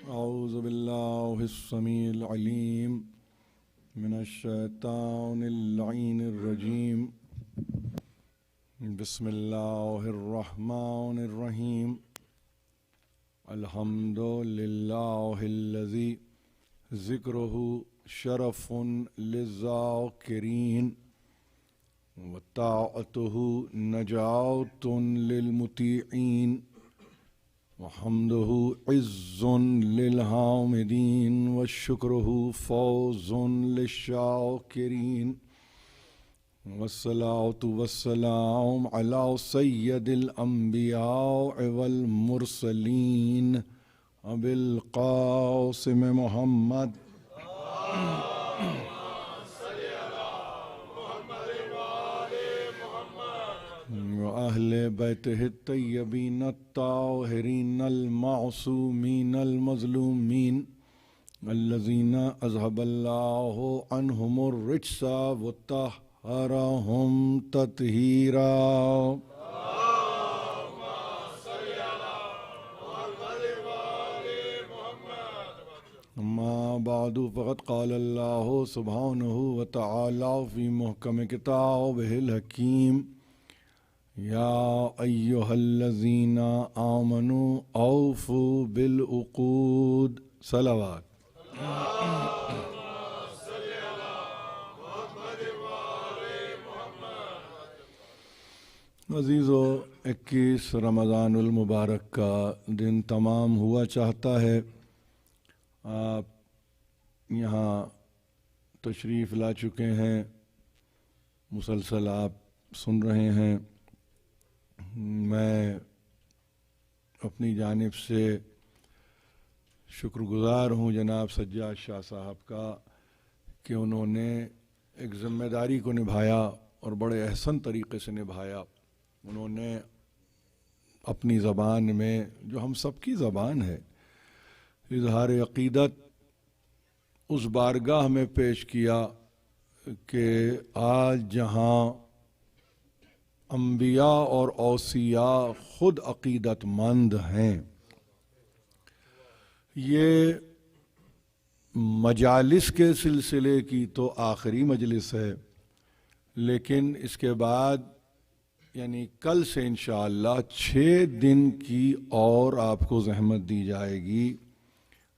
औज़ु बिल्लाहिस समीइल अलीम मिनश शैतानिर लईनिर रजीम बिस्मिल्लाहिर रहमानिर रहीम अल्हम्दुलिल्लाहिल्लज़ी ज़िक्रुहु शरफ़ुन लिज़्ज़ाकिरीन व ताअतुहु नजातुन लिलमुतीईन व हम्दुहु इज़्ज़ुन लिलहामिदीन व शुक्रुहु फ़ौज़ुन लिश्शाकिरीन वस्सलातु वस्सलाम अला सय्यदिल अंबिया वल मुरसलीन अबिल क़ासिम मुहम्मद व अहले बैतिहि तय्यबीन अत्ताहिरीन अल मासूमीन अल मज़लूमीन अल्लज़ीना अज़हबल्लाहु अन्हुमुर रिज्सा व तहहरहुम तत्हीरा। अम्मा बादु फ़क़द क़ालल्लाहु सुब्हानहु व तआला फ़ी मुहकम किताबिहिल हकीम या अय्युहल्लज़ीना आमनू औफ़ू बिल उक़ूद सलावत। अज़ीज़ो 21 रमज़ानुल मुबारक का दिन तमाम हुआ चाहता है। आप यहाँ तशरीफ़ ला चुके हैं, मुसलसल आप सुन रहे हैं। मैं अपनी जानिब से शुक्रगुज़ार हूँ जनाब सज्जाद शाह साहब का कि उन्होंने एक ज़िम्मेदारी को निभाया और बड़े अहसन तरीक़े से निभाया। उन्होंने अपनी ज़बान में, जो हम सब की ज़बान है, इज़हार अक़ीदत उस बारगाह में पेश किया कि आज जहाँ अंबिया और औसिया ख़ुद अक़ीदतमंद हैं, ये मजालिस के सिलसिले की तो आखिरी मजलिस है, लेकिन इसके बाद यानी कल से इंशाअल्लाह 6 दिन की और आपको ज़हमत दी जाएगी,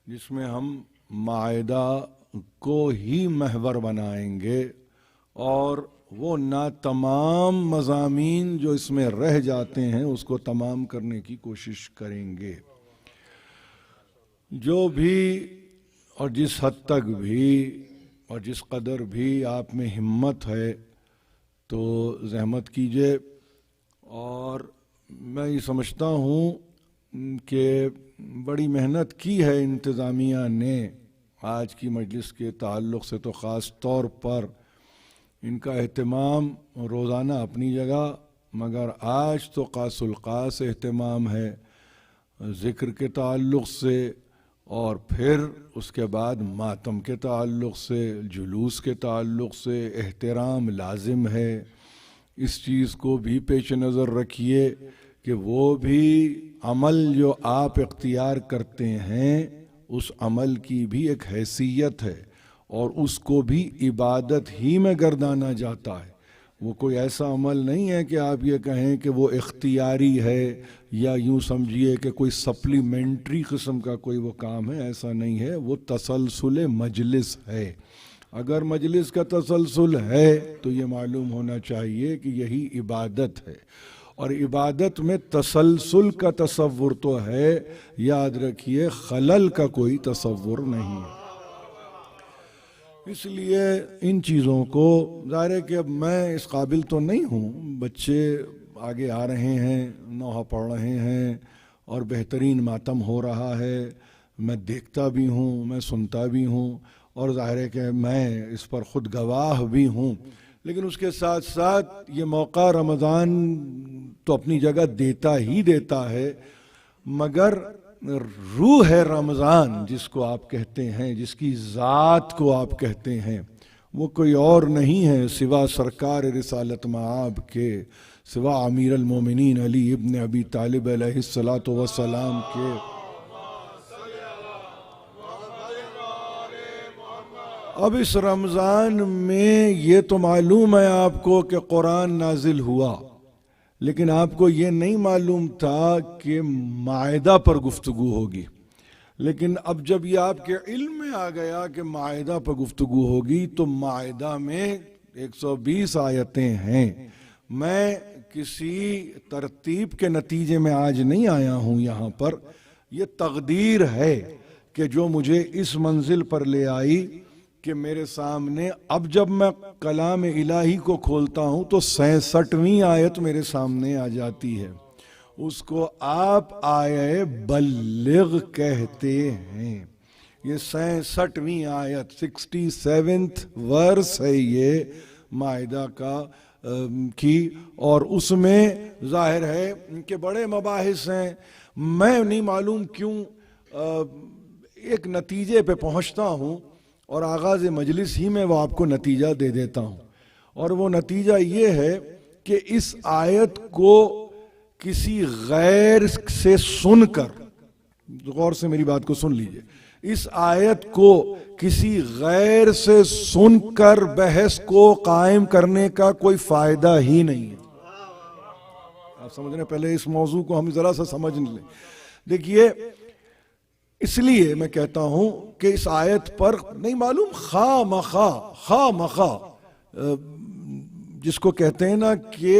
जिसमें हम मायदा को ही महवर बनाएंगे और वो ना तमाम मज़ामीन जो इसमें रह जाते हैं उसको तमाम करने की कोशिश करेंगे। जो भी और जिस हद तक भी और जिस कदर भी आप में हिम्मत है तो ज़हमत कीजिए। और मैं ये समझता हूँ कि बड़ी मेहनत की है इंतज़ामिया ने आज की मजलिस के ताल्लुक़ से, तो ख़ास तौर पर इनका एहतमाम रोज़ाना अपनी जगह, मगर आज तो ख़ासुल ख़ास एहतमाम है ज़िक्र के ताल्लुक़ से और फिर उसके बाद मातम के ताल्लुक़ से, जुलूस के ताल्लुक़ से एहतराम लाजिम है। इस चीज़ को भी पेश नज़र रखिए कि वो भी अमल जो आप इख्तियार करते हैं उस अमल की भी एक हैसियत है और उसको भी इबादत ही में गर्दाना जाता है। वो कोई ऐसा अमल नहीं है कि आप ये कहें कि वो इख्तियारी है या यूँ समझिए कि कोई सप्लीमेंट्री किस्म का कोई वो काम है, ऐसा नहीं है। वो तसलसल मजलिस है। अगर मजलिस का तसलसल है तो ये मालूम होना चाहिए कि यही इबादत है, और इबादत में तसलसल का तसव्वुर तो है, याद रखिए खलल का कोई तसव्वुर नहीं है। इसलिए इन चीज़ों को, ज़ाहिर है कि अब मैं इस काबिल तो नहीं हूँ, बच्चे आगे आ रहे हैं, नौहा पढ़ रहे हैं और बेहतरीन मातम हो रहा है, मैं देखता भी हूँ, मैं सुनता भी हूँ और ज़ाहिर है कि मैं इस पर ख़ुद गवाह भी हूँ। लेकिन उसके साथ साथ ये मौका रमज़ान तो अपनी जगह देता ही देता है, मगर रूह है रमज़ान जिसको आप कहते हैं, जिसकी ज़ात को आप कहते हैं, वो कोई और नहीं है सिवा सरकार रिसालत मआब के, सिवा अमीर अल मोमिनीन अली इब्न अबी तालिब अलैहिस्सलातु वस्सलाम के। अब इस रमज़ान में ये तो मालूम है आपको कि कुरान नाजिल हुआ, लेकिन आपको ये नहीं मालूम था कि मायदा पर गुफ्तगू होगी। लेकिन अब जब ये आपके इल्म में आ गया कि मायदा पर गुफ्तगू होगी, तो मायदा में 120 आयतें हैं। मैं किसी तरतीब के नतीजे में आज नहीं आया हूँ यहाँ पर, यह तकदीर है कि जो मुझे इस मंजिल पर ले आई कि मेरे सामने अब जब मैं कलाम इलाही को खोलता हूँ तो 66वीं आयत मेरे सामने आ जाती है। उसको आप आये बल्लिग कहते हैं। ये 66वीं आयत 67th वर्स है ये मायदा का की, और उसमें जाहिर है कि बड़े मबाहिस हैं। मैं नहीं मालूम क्यों एक नतीजे पे पहुंचता हूं और आगाज़ मजलिस ही में वो आपको नतीजा दे देता हूं, और वो नतीजा ये है कि इस आयत को किसी गैर से सुनकर, गौर से मेरी बात को सुन लीजिए, इस आयत को किसी गैर से सुनकर बहस को कायम करने का कोई फायदा ही नहीं है। आप समझ रहे हैं? पहले इस मौजू को हम जरा सा समझ लें। देखिए, इसलिए मैं कहता हूं कि इस आयत पर नहीं मालूम खा मखा जिसको कहते हैं ना, कि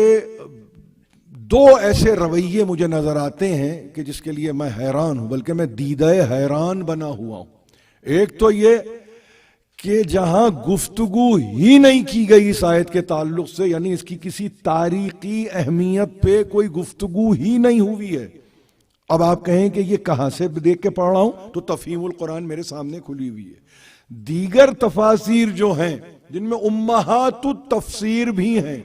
दो ऐसे रवैये मुझे नजर आते हैं कि जिसके लिए मैं हैरान हूं, बल्कि मैं दीदाए हैरान बना हुआ हूं। एक तो ये कि जहां गुफ्तगू ही नहीं की गई इस आयत के ताल्लुक से, यानी इसकी किसी तारीखी अहमियत पे कोई गुफ्तगू ही नहीं हुई है। अब आप कहें कि ये कहां से देख के पढ़ रहा हूं, तो तफहीमुल कुरान मेरे सामने खुली हुई है। दीगर तफासिर जो हैं, जिनमें उम्महातुत तफसीर भी हैं,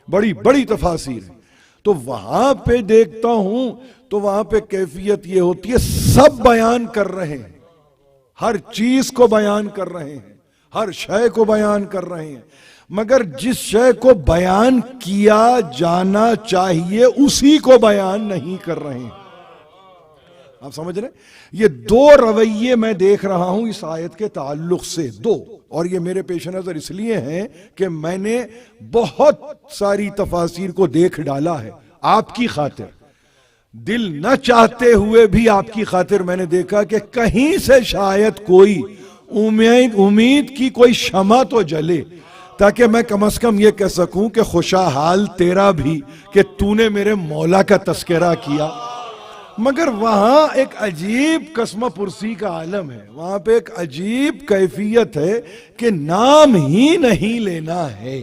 बड़ी बड़ी तफासिर हैं, तो वहां पे देखता हूं तो वहां पे कैफियत ये होती है, सब बयान कर रहे हैं, हर चीज को बयान कर रहे हैं, हर शय को बयान कर रहे हैं, मगर जिस शय को बयान किया जाना चाहिए उसी को बयान नहीं कर रहे हैं। आप समझ रहे? ये दो रवैये मैं देख रहा हूं इस आयत के ताल्लुक से, दो, और ये मेरे पेश नजर इसलिए हैं कि मैंने बहुत सारी तफासिर को देख डाला है आपकी खातिर, दिल न चाहते हुए भी आपकी खातिर मैंने देखा कि कहीं से शायद कोई उम्मीद की कोई शमा तो जले, ताकि मैं कम से कम ये कह सकूं कि खुशाहाल तेरा भी कि तूने मेरे मौला का तस्करा किया। मगर वहां एक अजीब कसम पुरसी का आलम है, वहां पे एक अजीब कैफियत है कि नाम ही नहीं लेना है।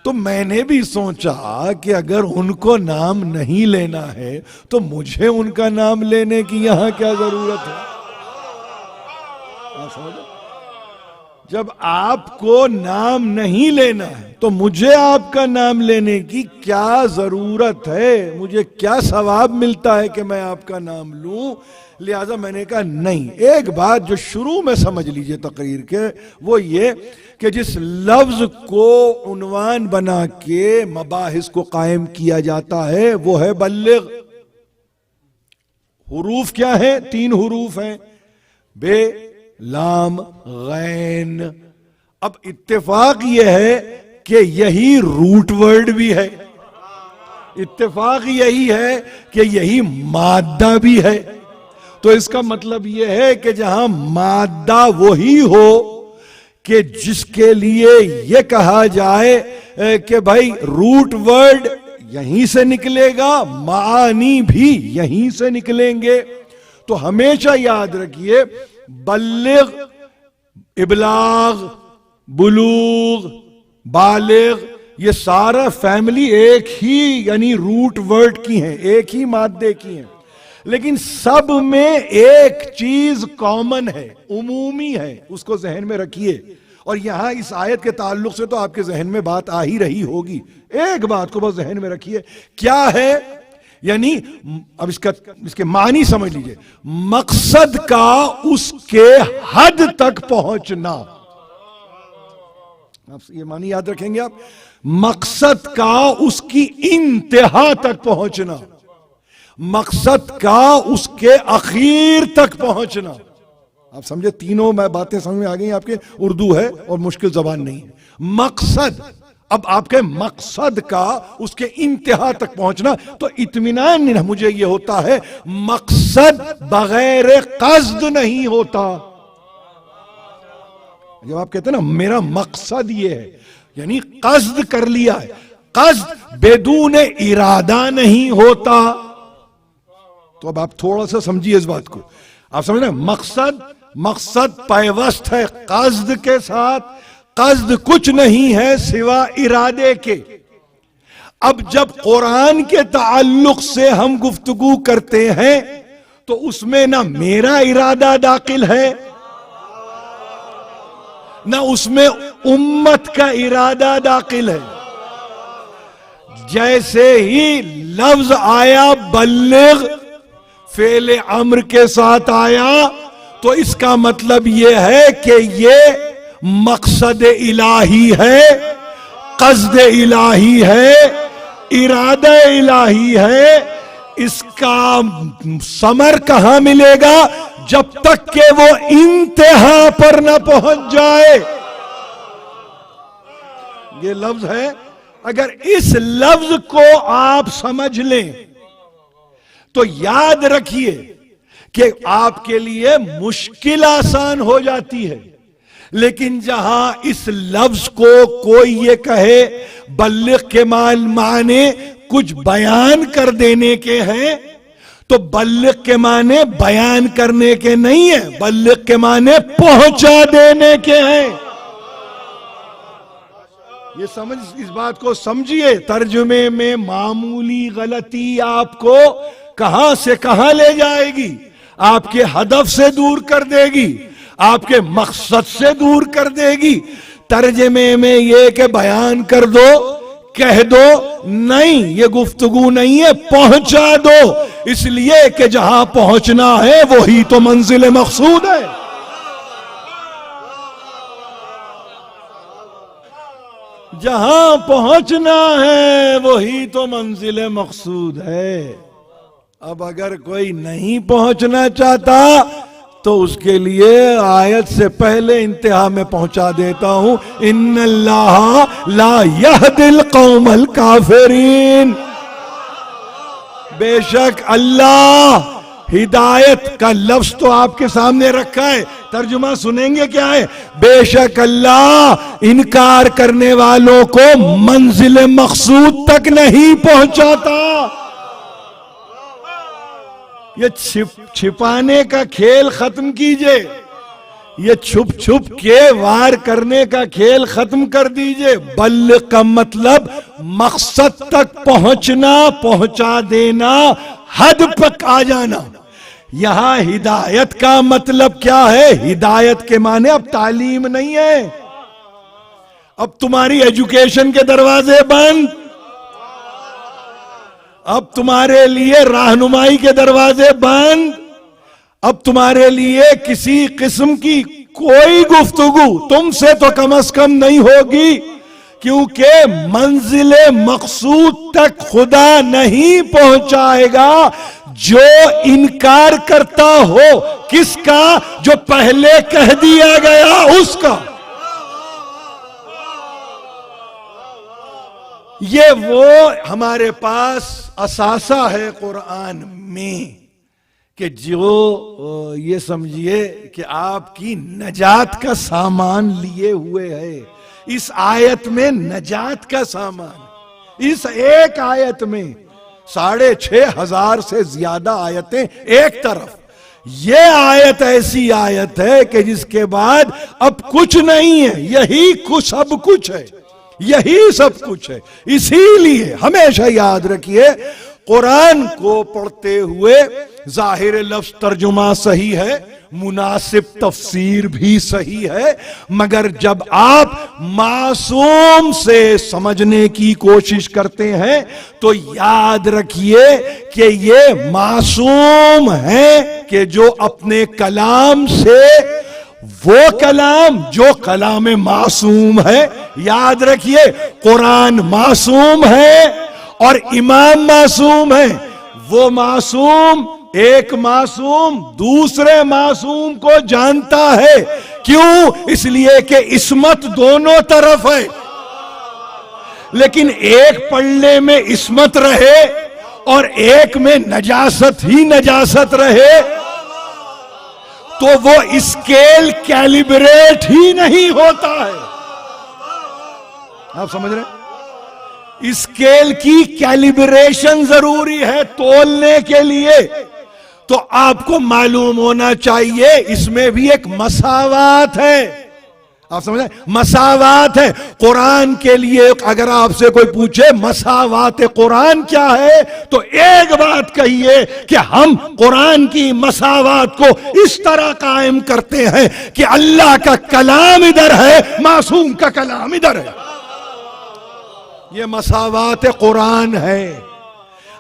तो मैंने भी सोचा कि अगर उनको नाम नहीं लेना है तो मुझे उनका नाम लेने की यहां क्या जरूरत है? आप समझो? जब आपको नाम नहीं लेना है तो मुझे आपका नाम लेने की क्या जरूरत है? मुझे क्या सवाब मिलता है कि मैं आपका नाम लूं? लिहाजा मैंने कहा नहीं, एक बात जो शुरू में समझ लीजिए तकरीर के, वो ये कि जिस लफ्ज को उन्वान बना के मबाहिस को कायम किया जाता है वो है बल्लिग। हुरूफ क्या है? 3 हुरूफ हैं, बे, लाम, गैन। अब इत्तेफाक यह है कि यही रूट वर्ड भी है, इत्तेफाक यही है कि यही मादा भी है। तो इसका मतलब यह है कि जहां मादा वही हो कि जिसके लिए यह कहा जाए कि भाई रूट वर्ड यहीं से निकलेगा, मानी भी यहीं से निकलेंगे, तो हमेशा याद रखिए बल्लिग, इबलाग, बुलूग, बालिग, ये सारा फैमिली एक ही यानी रूट वर्ड की है, एक ही मादे की है, लेकिन सब में एक चीज कॉमन है, उमूमी है, उसको जहन में रखिए। और यहां इस आयत के ताल्लुक से तो आपके जहन में बात आ ही रही होगी, एक बात को बस जहन में रखिए, क्या है? यानी अब इसके मानी समझ लीजिए, मकसद का उसके हद तक पहुंचना। आप ये मानी याद रखेंगे आप, मकसद का उसकी इंतहा तक पहुंचना, मकसद का उसके आखिर तक पहुंचना। आप समझे, तीनों मैं बातें समझ में आ गई आपके, उर्दू है और मुश्किल जबान नहीं है। मकसद, अब आपके मकसद का उसके इंतहा तक पहुंचना, तो इत्मीनान मुझे ये होता है मकसद बगैर कस्द नहीं होता। जब आप कहते हैं ना मेरा मकसद ये है, यानी कस्द कर लिया है, कस्द बेदून इरादा नहीं होता। तो अब आप थोड़ा सा समझिए इस बात को, आप समझ रहे हैं, मकसद पैवस्त है कस्द के साथ, कस्द कुछ नहीं है सिवा इरादे के। अब जब कुरान के ताल्लुक से हम गुफ्तगू करते हैं तो उसमें ना मेरा इरादा दाखिल है, ना उसमें उम्मत का इरादा दाखिल है। जैसे ही लफ्ज आया बल्लिग फेले अम्र के साथ आया, तो इसका मतलब यह है कि ये मकसद इलाही है, कस्द इलाही है, इरादा इलाही है। इसका समर कहां मिलेगा? जब तक कि वो इंतहा पर न पहुंच जाए। ये लफ्ज है, अगर इस लफ्ज को आप समझ लें तो याद रखिए कि आपके लिए मुश्किल आसान हो जाती है। लेकिन जहां इस लफ्ज को कोई ये कहे बल्लिग के माने कुछ बयान कर देने के हैं, तो बल्लिग के माने बयान करने के नहीं है, बल्लिग के माने पहुंचा देने के हैं। ये समझ, इस बात को समझिए। तर्जुमे में मामूली गलती आपको कहां से कहां ले जाएगी, आपके हदफ से दूर कर देगी, आपके मकसद से दूर कर देगी। तर्जुमे में ये कि बयान कर दो, कह दो, नहीं, ये गुफ्तगू नहीं है, पहुंचा दो। इसलिए कि जहां पहुंचना है वही तो मंजिल मकसूद है। जहां पहुंचना है वही तो मंजिल मकसूद है। अब अगर कोई नहीं पहुंचना चाहता तो उसके लिए आयत से पहले इंतहा में पहुंचा देता हूं, इन्नल्लाह ला यहदिल कौमल काफिरीन। बेशक अल्लाह, हिदायत का लफ्ज तो आपके सामने रखा है, तर्जुमा सुनेंगे क्या है? बेशक अल्लाह इनकार करने वालों को मंजिल मकसूद तक नहीं पहुंचाता। ये छिपाने का खेल खत्म कीजिए, ये छुप छुप के वार करने का खेल खत्म कर दीजिए। बल्लिग का मतलब मकसद तक पहुंचना, पहुंचा देना, हद तक आ जाना। यहां हिदायत का मतलब क्या है? हिदायत के माने अब तालीम नहीं है, अब तुम्हारी एजुकेशन के दरवाजे बंद, अब तुम्हारे लिए रहनुमाई के दरवाजे बंद, अब तुम्हारे लिए किसी किस्म की कोई गुफ्तगू तुमसे तो कम से कम नहीं होगी, क्योंकि मंजिले मकसूद तक खुदा नहीं पहुंचाएगा जो इनकार करता हो। किसका? जो पहले कह दिया गया उसका। ये वो हमारे पास असासा है कुरान में कि जो ये समझिए कि आपकी नजात का सामान लिए हुए है। इस आयत में नजात का सामान, इस एक आयत में 6,500 से ज्यादा आयतें एक तरफ। ये आयत ऐसी आयत है कि जिसके बाद अब कुछ नहीं है, यही कुछ सब कुछ है, यही सब कुछ है। इसीलिए हमेशा याद रखिए, कुरान को पढ़ते हुए जाहिर लफ्ज तर्जुमा सही है, मुनासिब तफसीर भी सही है, मगर जब आप मासूम से समझने की कोशिश करते हैं तो याद रखिए कि ये मासूम है कि जो अपने कलाम से, वो कलाम जो कलाम मासूम है, याद रखिए कुरान मासूम है और इमाम मासूम है। वो मासूम एक मासूम दूसरे मासूम को जानता है। क्यों? इसलिए कि इस्मत दोनों तरफ है। लेकिन एक पल्ले में इस्मत रहे और एक में नजासत ही नजासत रहे तो वो स्केल कैलिब्रेट ही नहीं होता है। आप समझ रहे हैं? स्केल की कैलिब्रेशन जरूरी है तोलने के लिए। तो आपको मालूम होना चाहिए इसमें भी एक मसावात है। आप समझ रहे? मसावात है। कुरान के लिए अगर आपसे कोई पूछे मसावात कुरान क्या है, तो एक बात कहिए कि हम कुरान की मसावात को इस तरह कायम करते हैं कि अल्लाह का कलाम इधर है, मासूम का कलाम इधर है। ये मसावात कुरान है।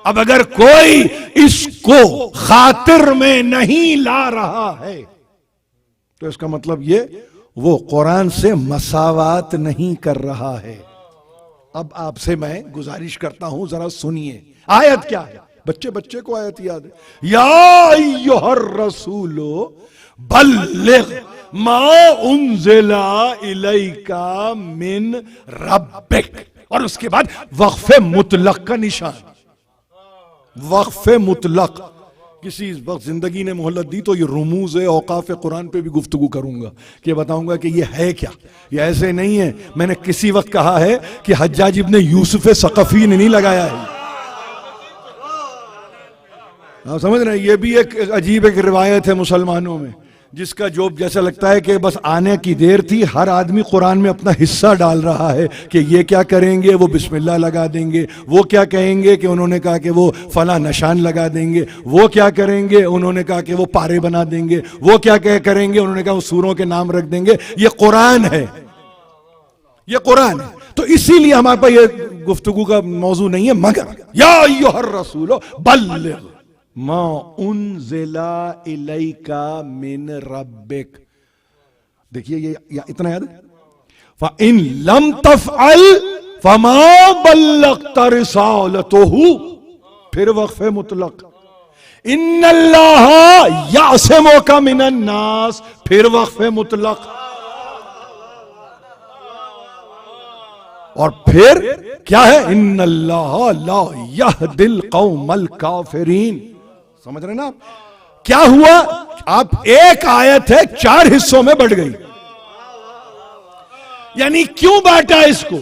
अब अगर कोई इसको खातिर में नहीं ला रहा है तो इसका मतलब ये वो कुरान से मसावात नहीं कर रहा है। अब आपसे मैं गुजारिश करता हूं, जरा सुनिए आयत क्या है। बच्चे बच्चे को आयत याद है। या अय्युहर रसूलो बल्लिग मा उन्ज़िला इलैका मिन रब्बिक। और उसके बाद वक्फे मुतलक का निशान। वक्फे मुतलक। किसी वक्त जिंदगी ने मोहलत दी तो ये रुमूज है औकाफ कुरान पे भी गुफ्तगू करूंगा कि बताऊंगा कि ये है क्या। ये ऐसे नहीं है। मैंने किसी वक्त कहा है कि हज्जाज इब्ने यूसुफ सकफी ने नहीं लगाया है। आप समझ रहे हैं? ये भी एक अजीब एक रिवायत है मुसलमानों में, जिसका जो जैसा लगता है कि बस आने की देर थी। हर आदमी कुरान में अपना हिस्सा डाल रहा है कि ये क्या करेंगे, वो बिस्मिल्लाह लगा देंगे, वो क्या कहेंगे कि उन्होंने कहा कि वो फला निशान लगा देंगे, वो क्या करेंगे उन्होंने कहा कि वो पारे बना देंगे, वो क्या करेंगे उन्होंने कहा वो सूरों के नाम रख देंगे। ये कुरान है, ये कुरान है। तो इसीलिए हमारे पास ये गुफ्तगू का मौजू नहीं है। मगर या अय्युहर रसूलो बल्लिग मा उन्ज़िला इलैका मिन रब्बिक। देखिए ये इतना याद है। फ़इन लम तफ़अल फ़मा बल्लग़्ता रिसालतहु। फिर वक़फ़े मुतलक। इन्नल्लाह यासिमुका मिनन नास। फिर वक़फ़े मुतलक। और फिर क्या है? इन्नल्लाह ला यहदिल कौमल काफिरीन। समझ रहे ना आप? क्या हुआ? आप एक आयत है 4 हिस्सों में बढ़ गई। यानी क्यों बांटा इसको?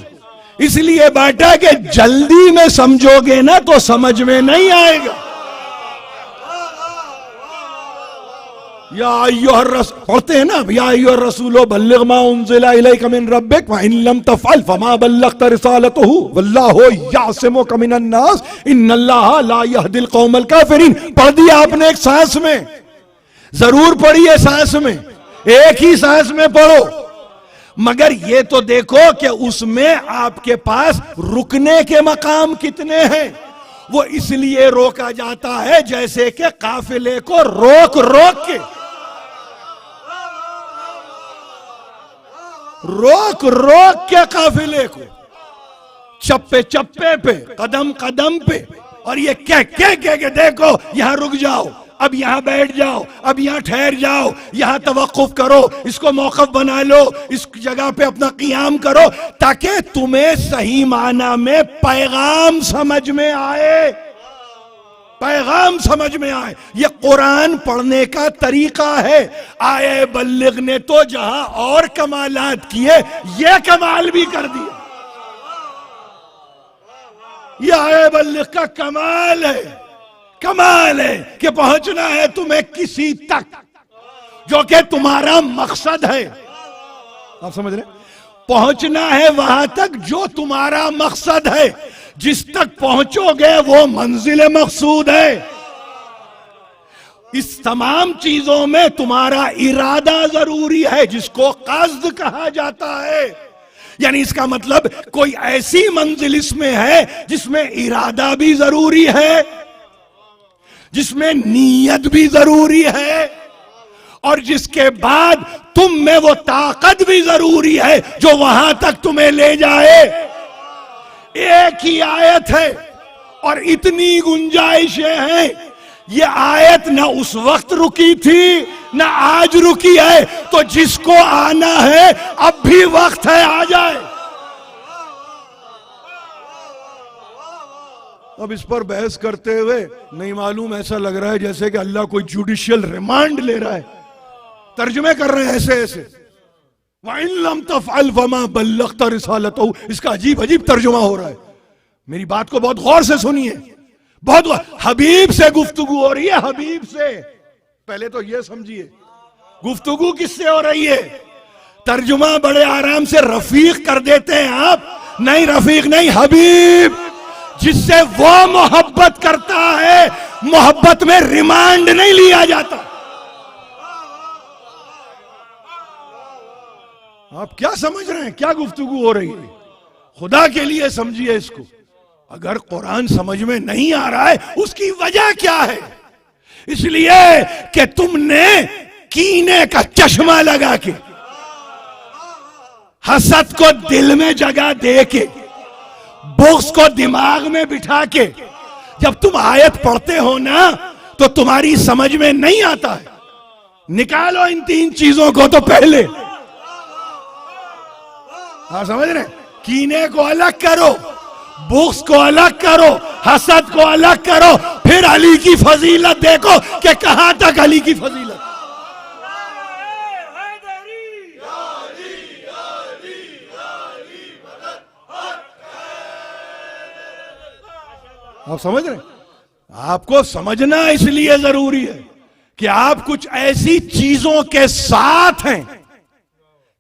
इसलिए बांटा कि जल्दी में समझोगे ना तो समझ में नहीं आएगा। या अय्युहर रसूल पढ़ते हैं ना, या अय्युहर रसूलो बल्लिग मा उन्ज़िला इलैका मिन रब्बिक व इन लम तफ़अल फमा बल्लग़्ता रिसालतहु वल्लाहु यासिमुका मिनन नास इन्नल्लाह ला यहदिल कौमल काफिरीन। पढ़ दिया आपने एक सांस में। जरूर पढ़िए सांस में, एक ही सांस में पढ़ो। मगर ये तो देखो कि उसमें आपके पास रुकने के मकाम कितने हैं। वो इसलिए रोका जाता है जैसे कि काफिले को रोक रोक के काफिले को चप्पे चप्पे पे, कदम कदम पे। और ये कह के देखो यहां रुक जाओ, अब यहां बैठ जाओ, अब यहां ठहर जाओ, यहां तवक्कुफ करो, इसको मौक़िफ़ बना लो, इस जगह पे अपना क़ियाम करो, ताकि तुम्हें सही माना में पैगाम समझ में आए। पैगाम समझ में आए। ये कुरान पढ़ने का तरीका है। आए बल्लिग ने तो जहां और कमालात किए, ये कमाल भी कर दिया। ये आए बल्लिग का कमाल है। कमाल है कि पहुंचना है तुम्हें किसी तक जो कि तुम्हारा मकसद है। आप समझ रहे? पहुंचना है वहां तक जो तुम्हारा मकसद है। जिस तक पहुंचोगे वो मंजिल मकसूद है। इस तमाम चीजों में तुम्हारा इरादा जरूरी है, जिसको क़स्द कहा जाता है। यानी इसका मतलब कोई ऐसी मंजिल इसमें है जिसमें इरादा भी जरूरी है, जिसमें नीयत भी जरूरी है, और जिसके बाद तुम में वो ताकत भी जरूरी है जो वहां तक तुम्हें ले जाए। एक ही आयत है और इतनी गुंजाइशें हैं ये आयत ना उस वक्त रुकी थी ना आज रुकी है, तो जिसको आना है अब भी वक्त है, आ जाए। अब इस पर बहस करते हुए नहीं मालूम, ऐसा लग रहा है जैसे कि अल्लाह कोई जुडिशियल रिमांड ले रहा है, तर्जुमे कर रहे हैं ऐसे ऐसे। वइन लम तफअल फमा बल्लगत रिसालतहु, इसका अजीब अजीब तर्जुमा हो रहा है। मेरी बात को बहुत गौर से सुनिए, बहुत हबीब से गुफ्तगू हो रही है, हबीब से। पहले तो ये समझिए गुफ्तगू किससे हो रही है। तर्जुमा बड़े आराम से रफीक कर देते हैं आप, नहीं रफीक नहीं, हबीब, जिससे वो मोहब्बत करता है। मोहब्बत में रिमांड नहीं लिया जाता। आप क्या समझ रहे हैं, क्या गुफ्तगू हो रही है? खुदा के लिए समझिए इसको। अगर कुरान समझ में नहीं आ रहा है, उसकी वजह क्या है? इसलिए कि तुमने कीने का चश्मा लगा के, हसद को दिल में जगह दे के, बुग़्ज़ को दिमाग में बिठा के जब तुम आयत पढ़ते हो ना, तो तुम्हारी समझ में नहीं आता है। निकालो इन तीन चीजों को तो पहले। हाँ समझ रहे? कीने को अलग करो, बुग़्ज़ को अलग करो, हसद को अलग करो, फिर अली की फजीलत देखो कि कहां तक अली की फजीलत। आप समझ रहे? आपको समझना इसलिए जरूरी है कि आप कुछ ऐसी चीजों के साथ हैं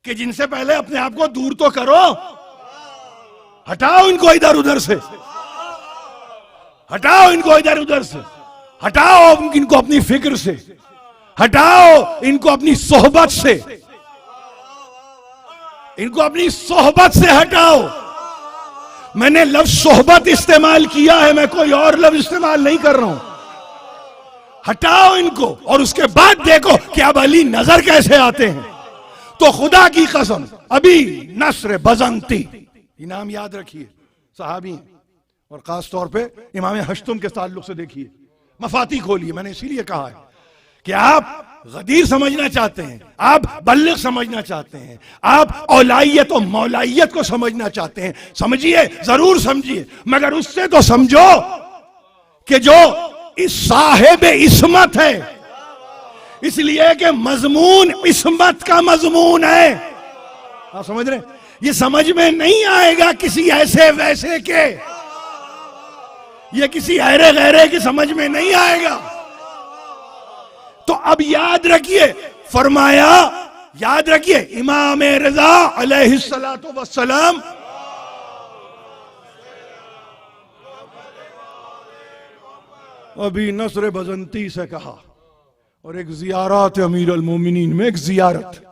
कि जिनसे पहले अपने आप को दूर तो करो। हटाओ इनको इधर उधर से, हटाओ इनको इधर उधर से, हटाओ इनको अपनी फिक्र से, हटाओ इनको अपनी सोहबत से, इनको अपनी सोहबत से हटाओ। मैंने लफ्ज सोहबत इस्तेमाल किया है, मैं कोई और लफ्ज इस्तेमाल नहीं कर रहा हूं। हटाओ इनको और उसके बाद देखो कि अब अली नजर कैसे आते हैं। तो खुदा की कसम, अभी नस्र बजंती, नाम याद रखिए, सहाबी हैं, और खास तौर पे इमाम हश्तुम के ताल्लुक से देखिए, मफाती खोलिए। मैंने इसीलिए कहा है कि आप गदीर समझना चाहते हैं, आप बल्लिग समझना चाहते हैं, आप औलाइयत और मौलाइयत को समझना चाहते हैं, समझिए, जरूर समझिए, मगर उससे तो समझो कि जो इस साहिब इस्मत है, इसलिए कि मजमून इस्मत का मजमून है। आप समझ रहे? ये समझ में नहीं आएगा किसी ऐसे वैसे के, ये किसी ऐरे गैरे की समझ में नहीं आएगा। तो अब याद रखिए, फरमाया, याद रखिए, इमाम रज़ा अलैहिस्सलातु वस्सलाम अभी नस्र बजंती से कहा, और एक जियारत अमीर अल मोमिनीन में एक जियारत,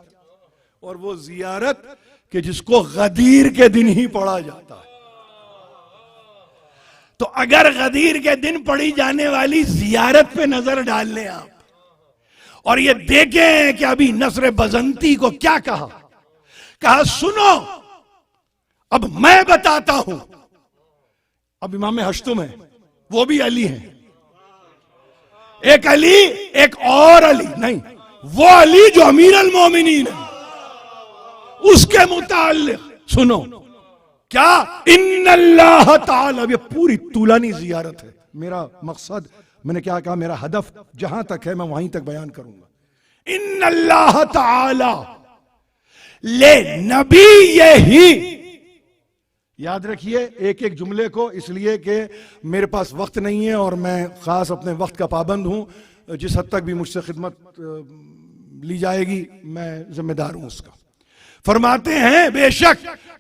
और वो जियारत कि जिसको गदीर के दिन ही पढ़ा जाता है। तो अगर गदीर के दिन पढ़ी जाने वाली जियारत पे नजर डाल लें आप, और ये देखें कि अभी नस्र बजंती को क्या कहा। कहा सुनो, अब मैं बताता हूं। अब इमाम हश्तुम है, वो भी अली है, एक अली, एक और अली नहीं, वो अली जो अमीर अल मोमिनीन है, उसके मुताल्लिक सुनो क्या, इन्नल्लाह ताला, ये पूरी तुलानी जियारत है। मेरा मकसद, मैंने क्या कहा, मेरा हदफ जहां तक है मैं वहीं तक बयान करूंगा। इन्नल्लाह ताला ले नबी, यही याद रखिए एक एक जुमले को, इसलिए कि मेरे पास वक्त नहीं है और मैं खास अपने वक्त का पाबंद हूं। जिस हद तक भी मुझसे खिदमत ली जाएगी मैं जिम्मेदार हूं उसका। फरमाते हैं, बेशक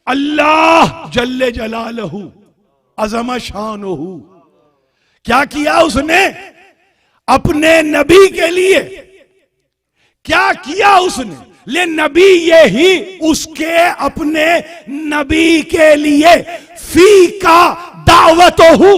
अल्लाह जल्ले जलालहू अज़म शानहू, क्या किया उसने अपने नबी के लिए, क्या किया उसने, ले नबी, यही उसके अपने नबी के लिए, फी का दावत हो।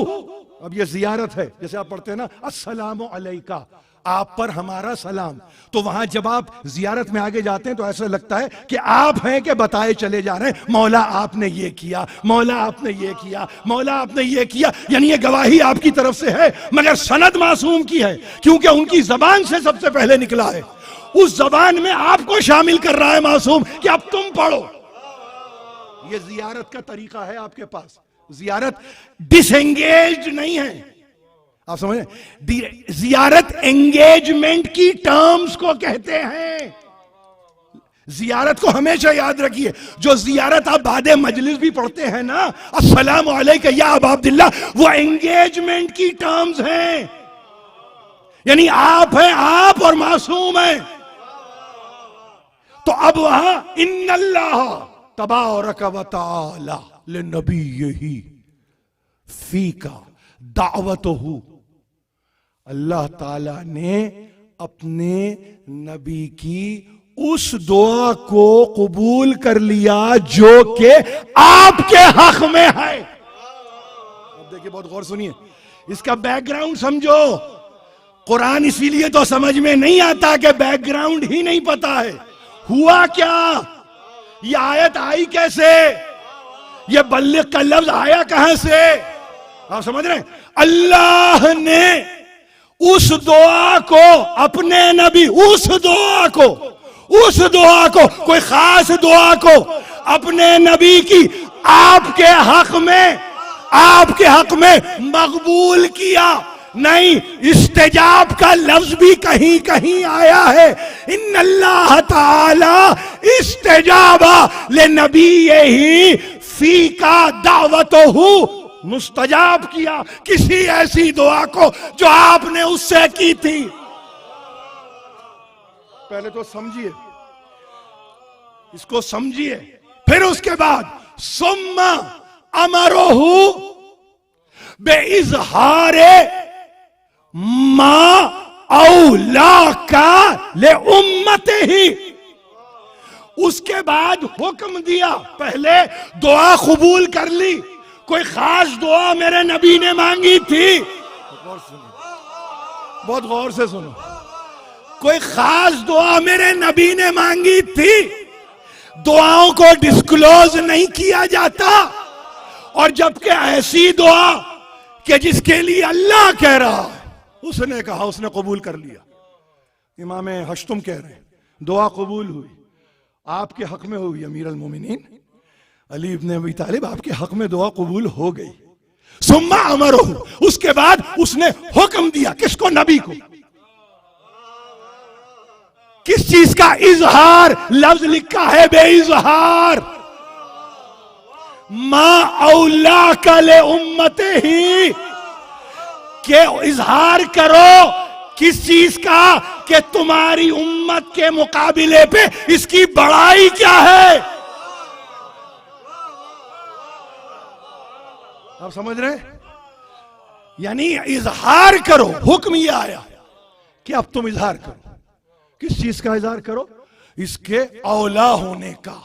अब ये जियारत है, जैसे आप पढ़ते हैं ना, अस्सलामु अलैका, आप पर हमारा सलाम। तो वहां जब आप जियारत में आगे जाते हैं तो ऐसा लगता है कि आप हैं कि बताए चले जा रहे हैं, मौला आपने ये किया, मौला आपने ये किया, मौला आपने ये किया। यानी ये गवाही आपकी तरफ से है, मगर सनद मासूम की है, क्योंकि उनकी जबान से सबसे पहले निकला है। उस जबान में आपको शामिल कर रहा है मासूम कि अब तुम पढ़ो। ये जियारत का तरीका है आपके पास। जियारत डिसएंगेज्ड नहीं है, आप समझ रहे? जियारत एंगेजमेंट की टर्म्स को कहते हैं। जियारत को हमेशा याद रखिए। जो जियारत आप बादे मजलिस भी पढ़ते हैं ना, अस्सलाम अलैका या अबा अब्दुल्लाह, वो एंगेजमेंट की टर्म्स हैं। यानी आप हैं, आप और मासूम हैं। तो अब वहां इन्नल्लाह तबारक व तआला लिनबिय्यिही फीका दावतहू, अल्लाह ताला ने अपने नबी की उस दुआ को कबूल कर लिया जो कि आपके हक में है। अब देखिए, बहुत गौर सुनिए, इसका बैकग्राउंड समझो। कुरान इसीलिए तो समझ में नहीं आता कि बैकग्राउंड ही नहीं पता है। हुआ क्या, ये आयत आई कैसे, ये बल्लिग का लफ्ज आया कहां से, आप समझ रहे हैं? अल्लाह ने उस दुआ को अपने नबी, उस दुआ को कोई खास दुआ को अपने नबी की आपके हक में मकबूल किया। नहीं, इस्तेजाब का लफ्ज भी कहीं कहीं आया है। इन्नल्लाह ताला इस्तेजाबा ले नबी यही फीका दावतहू, मुस्तजाब किया किसी ऐसी दुआ को जो आपने उससे की थी। पहले तो समझिए, इसको समझिए, फिर उसके बाद सुम्मा अमरोहू बेइज़हारे मा औला का ले उम्मते ही, उसके बाद हुक्म दिया। पहले दुआ कबूल कर ली, कोई खास दुआ मेरे नबी ने मांगी थी, बहुत गौर से सुनो, कोई खास दुआ मेरे नबी ने मांगी थी। दुआओं को डिस्क्लोज नहीं किया जाता, और जबकि ऐसी दुआ कि जिसके लिए अल्लाह कह रहा है, उसने कहा, उसने कबूल कर लिया। इमाम हश्तुम कह रहे हैं दुआ कबूल हुई, आपके हक में हुई। अमीर अल मोमिनीन अली इब्न अबी तालिब, आपके हक में दुआ कबूल हो गई। सुम्मा अमरहू, उसके बाद उसने हुक्म दिया। किसको? नबी को। किस चीज का इजहार? लफ्ज लिखा है बेइजहार। मा औला का ले उम्मते ही, के इजहार करो किस चीज का? कि तुम्हारी उम्मत के मुकाबले पे इसकी बड़ाई क्या है। आप समझ रहे हैं? यानी इजहार करो, हुक्म ये आया कि अब तुम इजहार करो। किस चीज का इजहार करो? इसके औला होने का।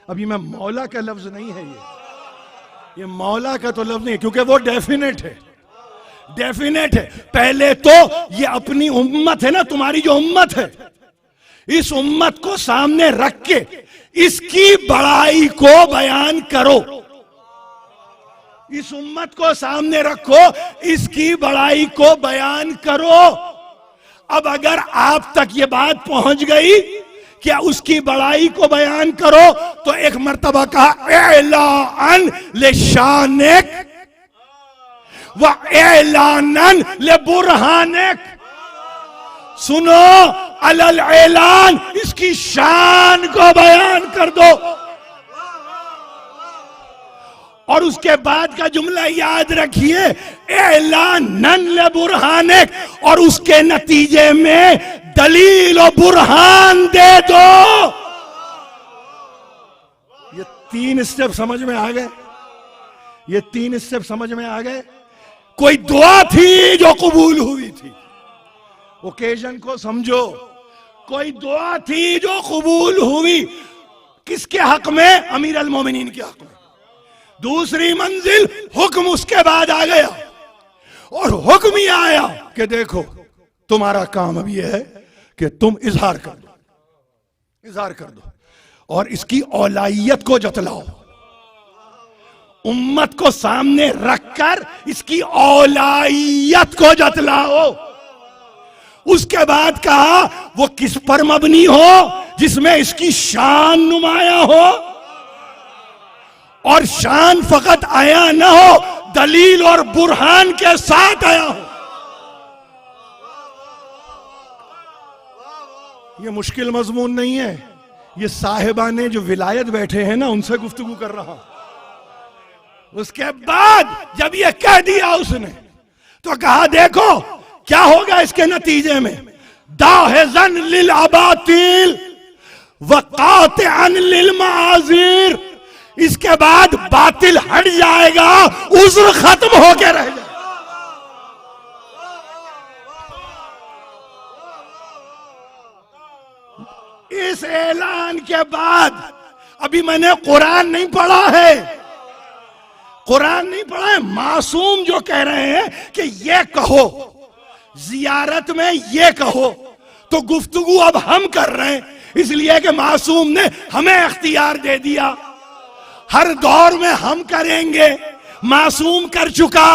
अभी मैं मौला का लफ्ज नहीं है, ये मौला का तो लफ्ज नहीं है, क्योंकि वो डेफिनेट है, डेफिनेट है। पहले तो ये अपनी उम्मत है ना, तुम्हारी जो उम्मत है, इस उम्मत को सामने रख के इसकी बड़ाई को बयान करो। इस उम्मत को सामने रखो, इसकी बड़ाई को बयान करो। अब अगर आप तक ये बात पहुंच गई क्या उसकी बड़ाई को बयान करो, तो एक मर्तबा कहा एलान ले शानिक व एलानन ले बुरहानिक। सुनो, अलल एलान, इसकी शान को बयान कर दो। और उसके बाद का जुमला याद रखिए, एलानन ले बुरहानिक, और उसके नतीजे में दलील और बुरहान दे दो। ये 3 स्टेप समझ में आ गए? ये 3 स्टेप समझ में आ गए? कोई दुआ थी जो कबूल हुई थी, ओकेजन को समझो। कोई दुआ थी जो कबूल हुई, किसके हक में? अमीर अल मोमिनीन के हक में। दूसरी मंजिल, हुक्म उसके बाद आ गया, और हुक्म ही आया कि देखो तुम्हारा काम अब यह है कि तुम इजहार कर दो और इसकी औलाइयत को जतलाओ, उम्मत को सामने रखकर इसकी औलाइयत को जतलाओ। उसके बाद कहा वो किस पर मबनी हो, जिसमें इसकी शान नुमाया हो, और शान फकत आया ना हो, दलील और बुरहान के साथ आया हो। ये मुश्किल मजमून नहीं है, ये साहिबाने जो विलायत बैठे हैं ना, उनसे गुफ्तगू कर रहा हूं। उसके बाद जब ये कह दिया उसने, तो कहा देखो क्या होगा इसके नतीजे में, दाहिज़न लिल अबातिल वक़ातिअन लिल माज़िर। इसके बाद बातिल हट जाएगा, उज़्र खत्म होके रह जाएगा। इस ऐलान के बाद, अभी मैंने कुरान नहीं पढ़ा है, मासूम जो कह रहे हैं कि ये कहो, जियारत में ये कहो, तो गुफ्तगू अब हम कर रहे हैं, इसलिए कि मासूम ने हमें इख्तियार दे दिया। हर दौर में हम करेंगे, मासूम कर चुका,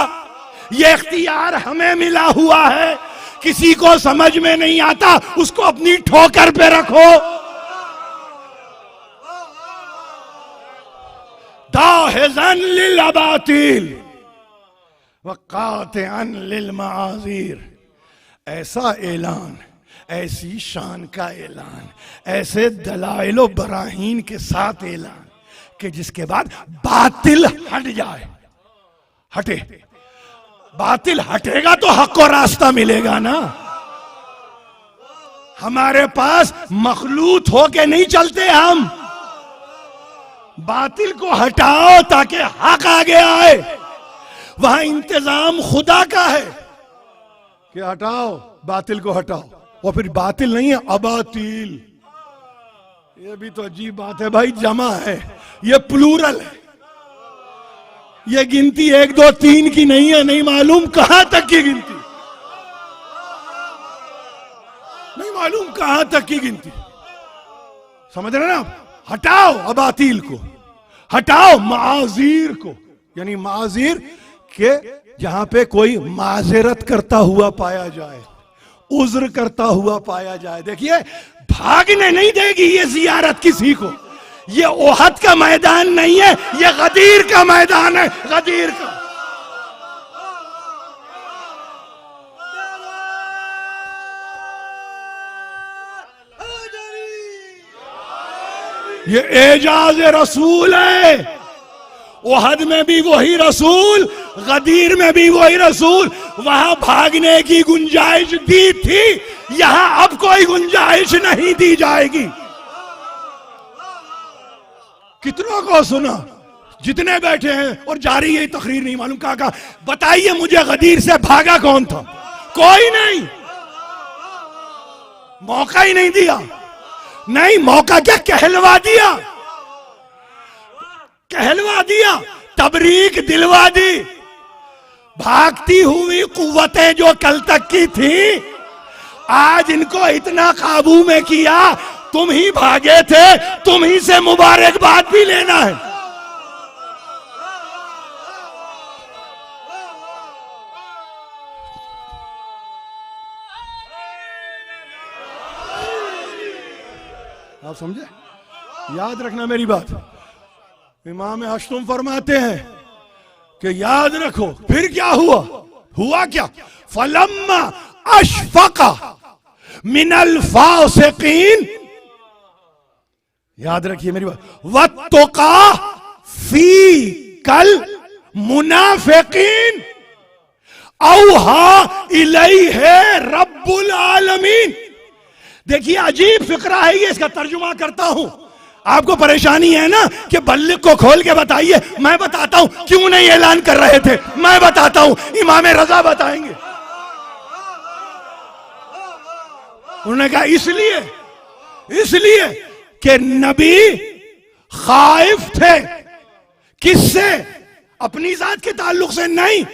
ये इख्तियार हमें मिला हुआ है। किसी को समझ में नहीं आता उसको अपनी ठोकर पे रखो। दाहिज़न लिल अबातिल वक़ातिअन लिल माज़िर। ऐसा ऐलान, ऐसी शान का ऐलान, ऐसे दलाइल बराहीन के साथ ऐलान कि जिसके बाद बातिल हट जाए। हटे, बातिल हटेगा तो हक को रास्ता मिलेगा ना। हमारे पास मखलूत होके नहीं चलते हम। बातिल को हटाओ ताकि हक आगे आए। वहां इंतजाम खुदा का है कि हटाओ, बातिल को हटाओ। और फिर बातिल नहीं है, अबातिल। ये भी तो अजीब बात है भाई, जमा है, ये प्लूरल है। ये गिनती 1 2 3 की नहीं है, नहीं मालूम कहां तक की गिनती, नहीं मालूम कहां तक की गिनती। समझ रहे ना? हटाओ अबातिल को, हटाओ माजीर को, यानी माजीर के जहां पे कोई माजरत करता हुआ पाया जाए, उज्र करता हुआ पाया जाए। देखिए, भागने नहीं देगी ये जियारत किसी को। ये ओहद का मैदान नहीं है, ये गदीर का मैदान है, गदीर का। ये एजाज रसूल है। ओहद में भी वही रसूल, गदीर में भी वही रसूल। वहां भागने की गुंजाइश दी थी, यहां अब कोई गुंजाइश नहीं दी जाएगी। कितनों को सुना, जितने बैठे हैं, और जारी यही तकरीर, नहीं मालूम कहा बताइए मुझे गदीर से भागा कौन था? कोई नहीं, मौका ही नहीं दिया। नहीं, मौका क्या, कहलवा दिया, कहलवा दिया, तबरीक दिलवा दी। भागती हुई कुव्वतें जो कल तक की थी, आज इनको इतना काबू में किया। तुम ही भागे थे, तुम ही से मुबारकबाद भी लेना है। आप समझे? याद रखना मेरी बात। इमाम अशतुम फरमाते हैं कि याद रखो। फिर क्या हुआ? हुआ क्या? फलम्मा अशफका मिनल फासिकीन, याद रखिए मेरी बात, वत्तुका फी कल मुनाफिकीन औहा इलैहि रब्बुल आलमीन। देखिए, अजीब फिक्रा है ये, इसका तर्जुमा करता हूं। आपको परेशानी है ना कि बल्लिग को खोल के बताइए। मैं बताता हूं क्यों नहीं ऐलान कर रहे थे, मैं बताता हूं, इमाम रजा बताएंगे। उन्होंने कहा इसलिए कि नबी खाइफ थे। किससे? अपनी जात के ताल्लुक से नहीं,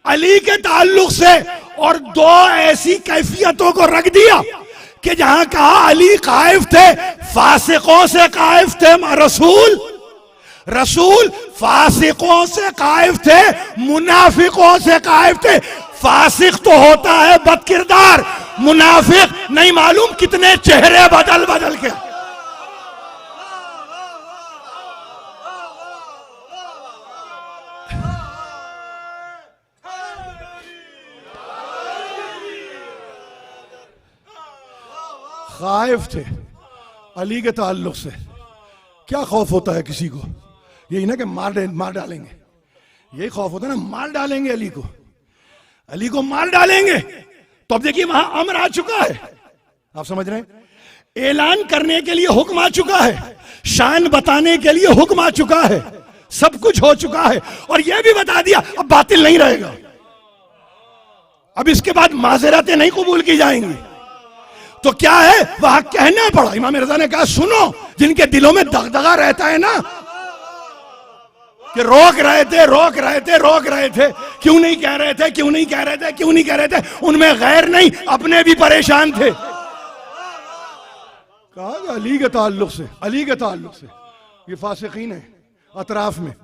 अली के ताल्लुक से और दो ऐसी कैफियतों को रख दिया कि जहां कहा अली काइफ थे, फासिकों से काइफ थे रसूल फासिकों से काइफ थे, मुनाफिकों से काइफ थे। फासिक तो होता है बदकिरदार, मुनाफिक नहीं मालूम कितने चेहरे बदल बदल के। खाइफ थे अली के ताल्लुक से। क्या खौफ होता है किसी को? यही ना कि मार डालेंगे, यही खौफ होता है ना, मार डालेंगे अली को मार डालेंगे। तो अब देखिए वहां अमर आ चुका है, आप समझ रहे हैं, ऐलान करने के लिए हुक्म आ चुका है, शान बताने के लिए हुक्म आ चुका है, सब कुछ हो चुका है और यह भी बता दिया अब बातिल नहीं रहेगा, अब इसके बाद माजरतें नहीं कबूल की जाएंगी। तो क्या है वहां कहना पड़ा, इमाम रजा ने कहा सुनो, जिनके दिलों में दगदगा रहता है ना कि रोक रहे थे, क्यों नहीं कह रहे थे, उनमें गैर नहीं अपने भी परेशान थे। कहा अली के ताल्लुक से ये फासिकीन है अतराफ में।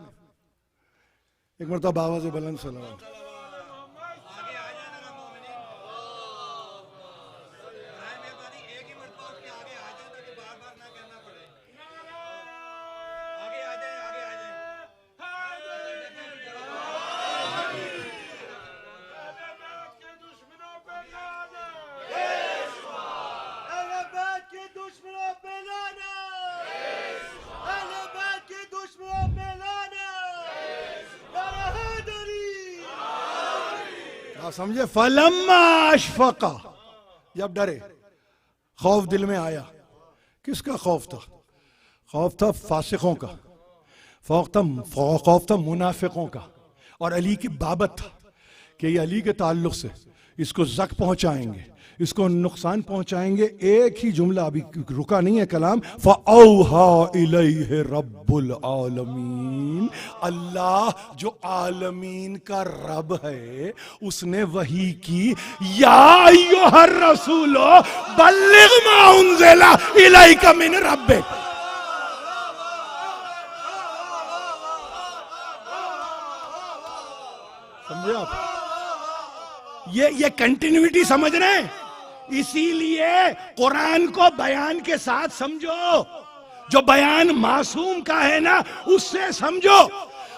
एक मरतबा आवाज़ बुलंद सलावत। समझे, फलम्मा अशफका, जब डरे, खौफ दिल में आया। किसका खौफ था? खौफ था फासिकों का, खौफ था मुनाफिकों का, और अली की बाबत था कि ये अली के ताल्लुक से इसको जक पहुंचाएंगे, इसको नुकसान पहुंचाएंगे। एक ही जुमला, अभी रुका नहीं है कलाम, फ़अौहा इलैहि रब्बुल आलमीन, अल्लाह जो आलमीन का रब है उसने वही की, या अय्युहर रसूलो बल्लिग मा उन्ज़िला इलैका मिन रब्बिक। समझे आप? ये कंटिन्यूटी समझ रहे हैं? इसीलिए कुरान को बयान के साथ समझो, जो बयान मासूम का है ना उससे समझो,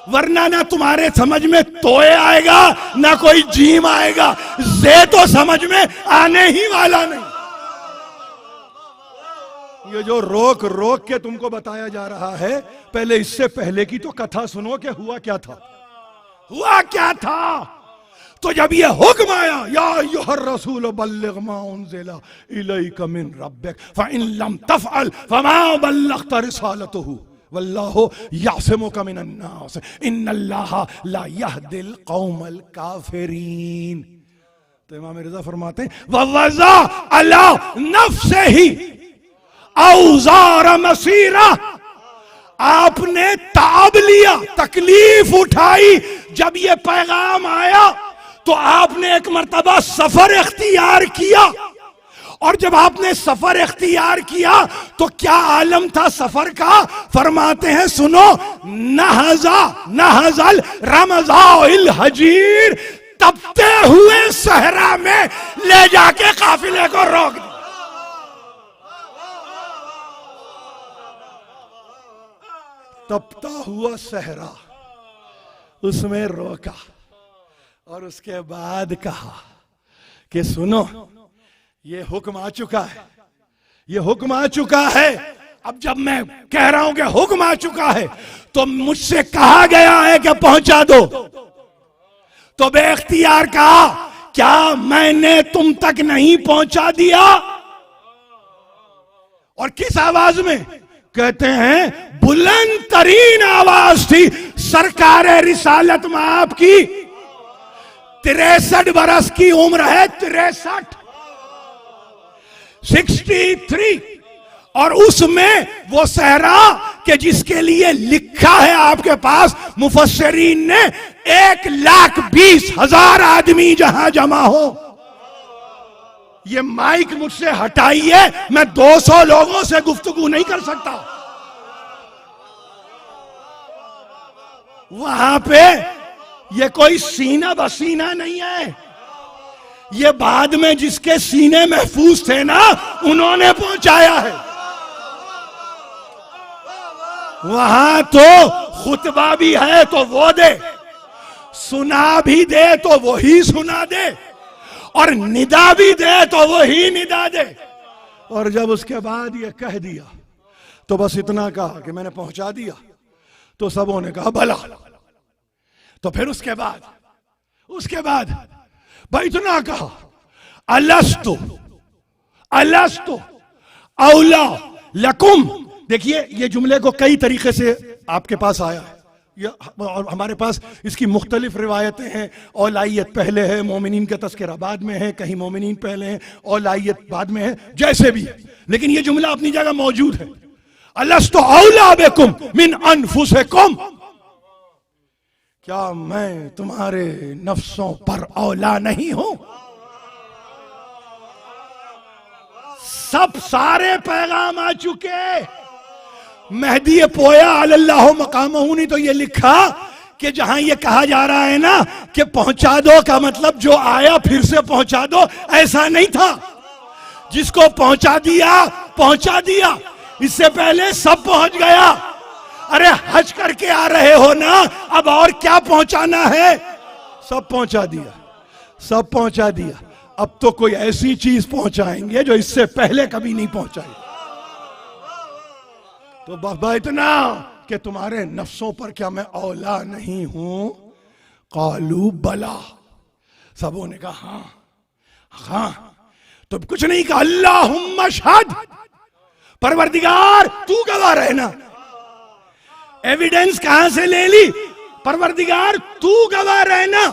वरना ना तुम्हारे समझ में तोए आएगा ना कोई जीम आएगा, जे तो समझ में आने ही वाला नहीं। ये जो रोक रोक के तुमको बताया जा रहा है, पहले इससे पहले की तो कथा सुनो कि हुआ क्या था। तो जब ये हुक्म आया, या अय्युहर रसूल बल्लिग मा उन्ज़िला इलैका मिन रब्बिक फ़इन लम तफ़अल फ़मा बल्लग़्ता रिसालतहु वल्लाहु यासिमुका मिनन नास इन्नल्लाहा ला यहदिल कौमल काफ़िरीन। तो इमाम रिज़ा फरमाते हैं, ववज़ा अला नफ्सिही औज़ार मसीरा, आपने ताब लिया, तकलीफ उठाई। जब ये पैगाम आया तो आपने एक मर्तबा सफर इख्तियार किया, और जब आपने सफर इख्तियार किया तो क्या आलम था सफर का? फरमाते हैं सुनो, नहज़ल रमज़ाइल हजीर, तपते हुए सहरा में ले जाके काफिले को रोक दिया। तपता हुआ सहरा, उसमें रोका और उसके बाद कहा कि सुनो, ये हुक्म आ चुका है, अब जब मैं कह रहा हूं कि हुक्म आ चुका है तो मुझसे कहा गया है कि पहुंचा दो। तो बेख्तियार कहा, क्या मैंने तुम तक नहीं पहुंचा दिया? और किस आवाज में? कहते हैं बुलंद तरीन आवाज थी सरकार रिसालत में आपकी। 63 बरस की उम्र है, 63, और उसमें वो सहरा कि जिसके लिए लिखा है आपके पास मुफस्सिरीन ने 1,20,000 आदमी जहां जमा हो। ये माइक मुझसे हटाइए, मैं 200 लोगों से गुफ्तगू नहीं कर सकता। वहां पे ये कोई सीना बसीना नहीं है, ये बाद में जिसके सीने महफूज थे ना उन्होंने पहुंचाया है। वहां तो खुतबा भी है तो वो दे, सुना भी दे तो वही सुना दे, और निदा भी दे तो वही निदा दे। और जब उसके बाद ये कह दिया तो बस इतना कहा कि मैंने पहुंचा दिया, तो सबों ने कहा भला। तो फिर उसके बाद भाई इतना कहा अलस्तु अलस्तु औला लकुम। देखिए ये जुमले को कई तरीके से आपके पास आया है, और हमारे पास इसकी मुख्तलिफ रिवायतें हैं। औलाइयत पहले है, मोमिनीन का तस्करा बाद में है, कहीं मोमिनीन पहले हैं औलाइयत बाद में है, जैसे भी, लेकिन ये जुमला अपनी जगह मौजूद है। अलस्तु औला बिकुम मिन अनफुसिकुम, क्या मैं तुम्हारे नफ्सों पर औला नहीं हूं? सब सारे पैगाम आ चुके। मेहदी पोया अल्लाह मकामहू ने तो ये लिखा कि जहां ये कहा जा रहा है ना कि पहुंचा दो का मतलब जो आया फिर से पहुंचा दो, ऐसा नहीं था। जिसको पहुंचा दिया, इससे पहले सब पहुंच गया। अरे हज करके आ रहे हो ना, अब और क्या पहुंचाना है? सब पहुंचा दिया। अब तो कोई ऐसी चीज पहुंचाएंगे जो इससे पहले कभी नहीं पहुंचाई। तो बाबा इतना कि तुम्हारे नफ्सों पर क्या मैं औला नहीं हूं? कालू बला, सबों ने कहा हाँ। तो कुछ नहीं कहा, अल्लाहुम्मा शहद, परवरदिगार तू गवाह रहना। एविडेंस कहां से ले ली? परवरदिगार तू गवाह रहना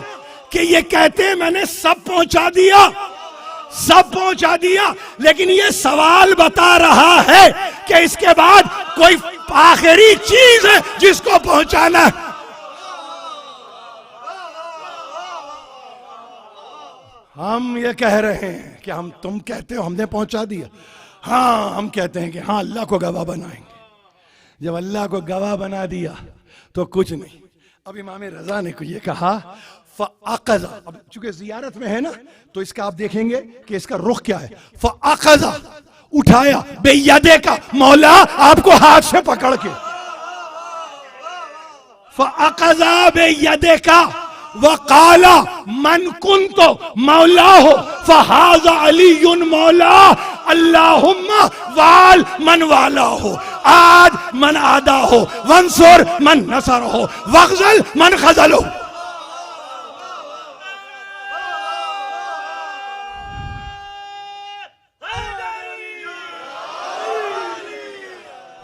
कि ये कहते मैंने सब पहुंचा दिया, लेकिन ये सवाल बता रहा है कि इसके बाद कोई आखिरी चीज है जिसको पहुंचाना है। हम ये कह रहे हैं कि तुम कहते हो हमने पहुंचा दिया, हाँ हम कहते हैं कि हाँ अल्लाह को गवाह बनाएंगे। जब अल्लाह को गवाह बना दिया तो कुछ नहीं। अब इमाम रजा ने ये कहा फ़अक़ज़ा, अब चूंकि जियारत में है ना तो इसका आप देखेंगे कि इसका रुख क्या है। फ़अक़ज़ा, उठाया, बेयदे का, मौला आपको हाथ से पकड़ के। फ़अक़ज़ा बेयदे का वक़ाला मन कुन्तो मौला हो फ़हाज़ा अलीयुन मौला अल्लाहुम्मा वाल मन वाला हो, आद मन आदा हो, वंसुर मन नसर हो, वग़ज़ल मन ख़ज़ल हो।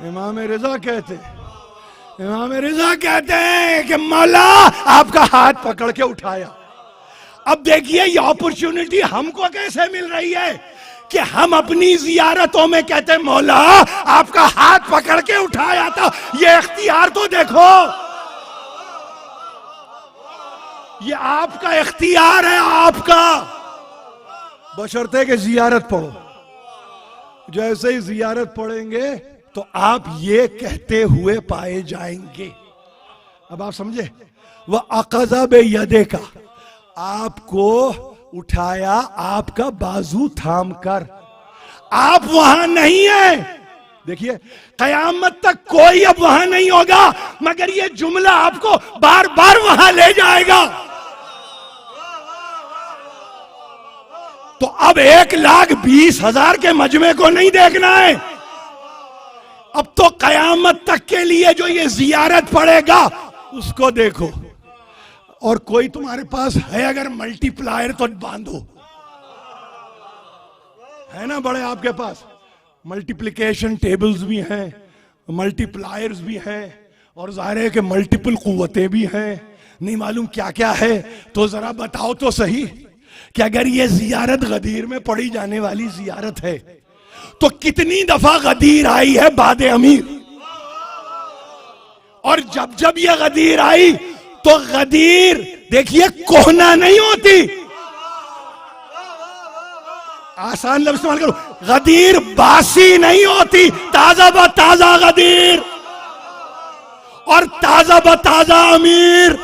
इमाम रिज़ा कहते हैं कि मौला आपका हाथ पकड़ के उठाया। अब देखिए ये अपॉर्चुनिटी हमको कैसे मिल रही है कि हम अपनी जियारतों में कहते हैं मौला आपका हाथ पकड़ के उठाया था। ये इख्तियार तो देखो, ये आपका इख्तियार है, आपका, बशर्ते कि जियारत पढ़ो। जैसे ही जियारत पढ़ेंगे तो आप ये कहते हुए पाए जाएंगे। अब आप समझे, वह अक़ज़ा बेयदे का, आपको उठाया आपका बाजू थाम कर। आप वहां नहीं है। देखिए कयामत तक कोई अब वहां नहीं होगा, मगर ये जुमला आपको बार बार वहां ले जाएगा। तो अब 1,20,000 के मजमे को नहीं देखना है, अब तो कयामत तक के लिए जो ये जियारत पड़ेगा उसको देखो। और कोई तुम्हारे पास है अगर मल्टीप्लायर तो बांधो, है ना बड़े आपके पास मल्टीप्लिकेशन टेबल्स भी हैं, मल्टीप्लायर्स भी हैं, और जाहिर है कि मल्टीपल कुव्वतें भी हैं, नहीं मालूम क्या क्या है। तो जरा बताओ तो सही कि अगर ये जियारत गदीर में पढ़ी जाने वाली जियारत है तो कितनी दफा गदीर आई है बाद अमीर? और जब जब ये गदीर आई तो गदीर देखिए कोहना नहीं होती, आसान लफ्ज इस्तेमाल करो, गदीर बासी नहीं होती, ताजा ब ताजा गदीर और ताजा ब ताजा अमीर।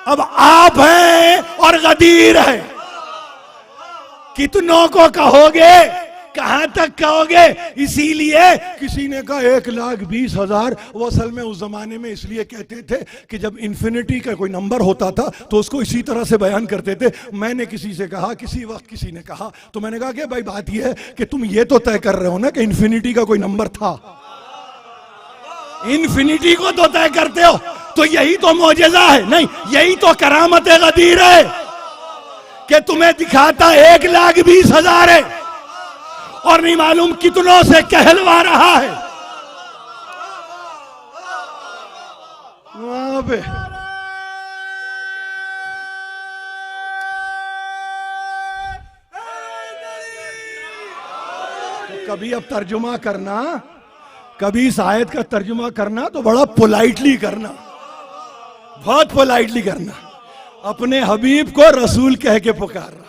अब आप हैं और गदीर है, कितनों को कहोगे, कहां तक कहोगे? इसीलिए किसी ने कहा 1,20,000, वो असल में उस जमाने में इसलिए कहते थे कि जब इन्फिनिटी का कोई नंबर होता था तो उसको इसी तरह से बयान करते थे। मैंने किसी से कहा, किसी वक्त किसी ने कहा, तो मैंने कहा कि भाई बात यह है कि तुम ये तो तय कर रहे हो ना कि इन्फिनिटी का कोई नंबर था, इन्फिनिटी को तो तय करते हो, तो यही तो मौजज़ा है, नहीं यही तो करामत गदीर है कि तुम्हें दिखाता 1,20,000 है और नहीं मालूम कितनों से कहलवा रहा है। वहां पे तो कभी अब तर्जुमा करना, कभी इस आयत का तर्जुमा करना तो बड़ा पोलाइटली करना, बहुत पोलाइटली करना। अपने हबीब को रसूल कह के पुकार रहा,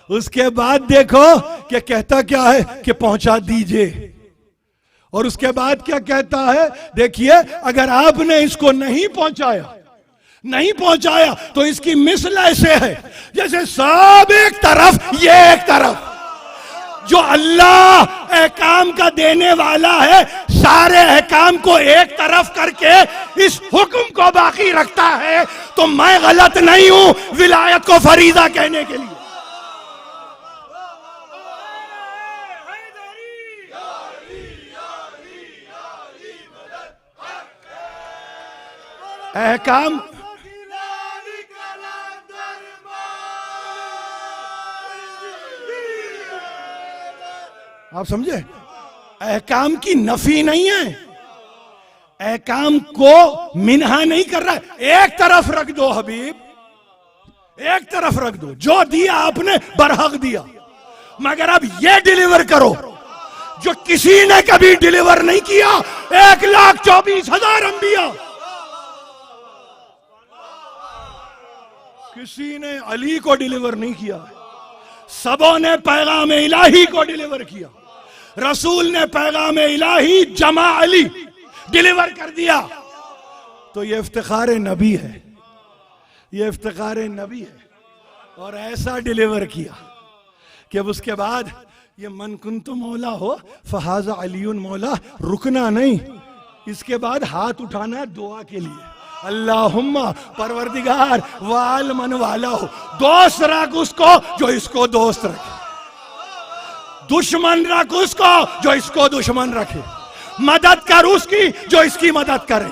उसके बाद देखो कि कहता क्या है कि पहुंचा दीजिए, और उसके बाद क्या कहता है, देखिए अगर आपने इसको नहीं पहुंचाया तो इसकी मिसल ऐसे है जैसे सब एक तरफ ये एक तरफ। जो अल्लाह अहकाम का देने वाला है, सारे अहकाम को एक तरफ करके इस हुक्म को बाकी रखता है, तो मैं गलत नहीं हूं विलायत को फरीजा कहने के लिए। अहकाम आप समझे, अहकाम की नफी नहीं है, अहकाम को मिन्हा नहीं कर रहा है। एक तरफ रख दो हबीब, एक तरफ रख दो, जो दिया आपने बरहक दिया, मगर अब ये डिलीवर करो जो किसी ने कभी डिलीवर नहीं किया। 1,24,000 अंबिया, किसी ने अली को डिलीवर नहीं किया, सबों ने पैगाम इलाही को डिलीवर किया। रसूल ने पैगाम इलाही जमा अली डिलीवर कर दिया। तो ये इफ्तिखार नबी है, ये इफ्तिखार नबी है, और ऐसा डिलीवर किया कि अब उसके बाद ये मन कुंतु मौला हो फहाजा अलीउन मौला, रुकना नहीं, इसके बाद हाथ उठाना दुआ के लिए, अल्लाहुम्मा परवरदिगार वाल मन वाला हो, दोस्त रख उसको जो इसको दोस्त रखे, दुश्मन रख उसको जो इसको दुश्मन रखे, मदद कर उसकी जो इसकी मदद करे।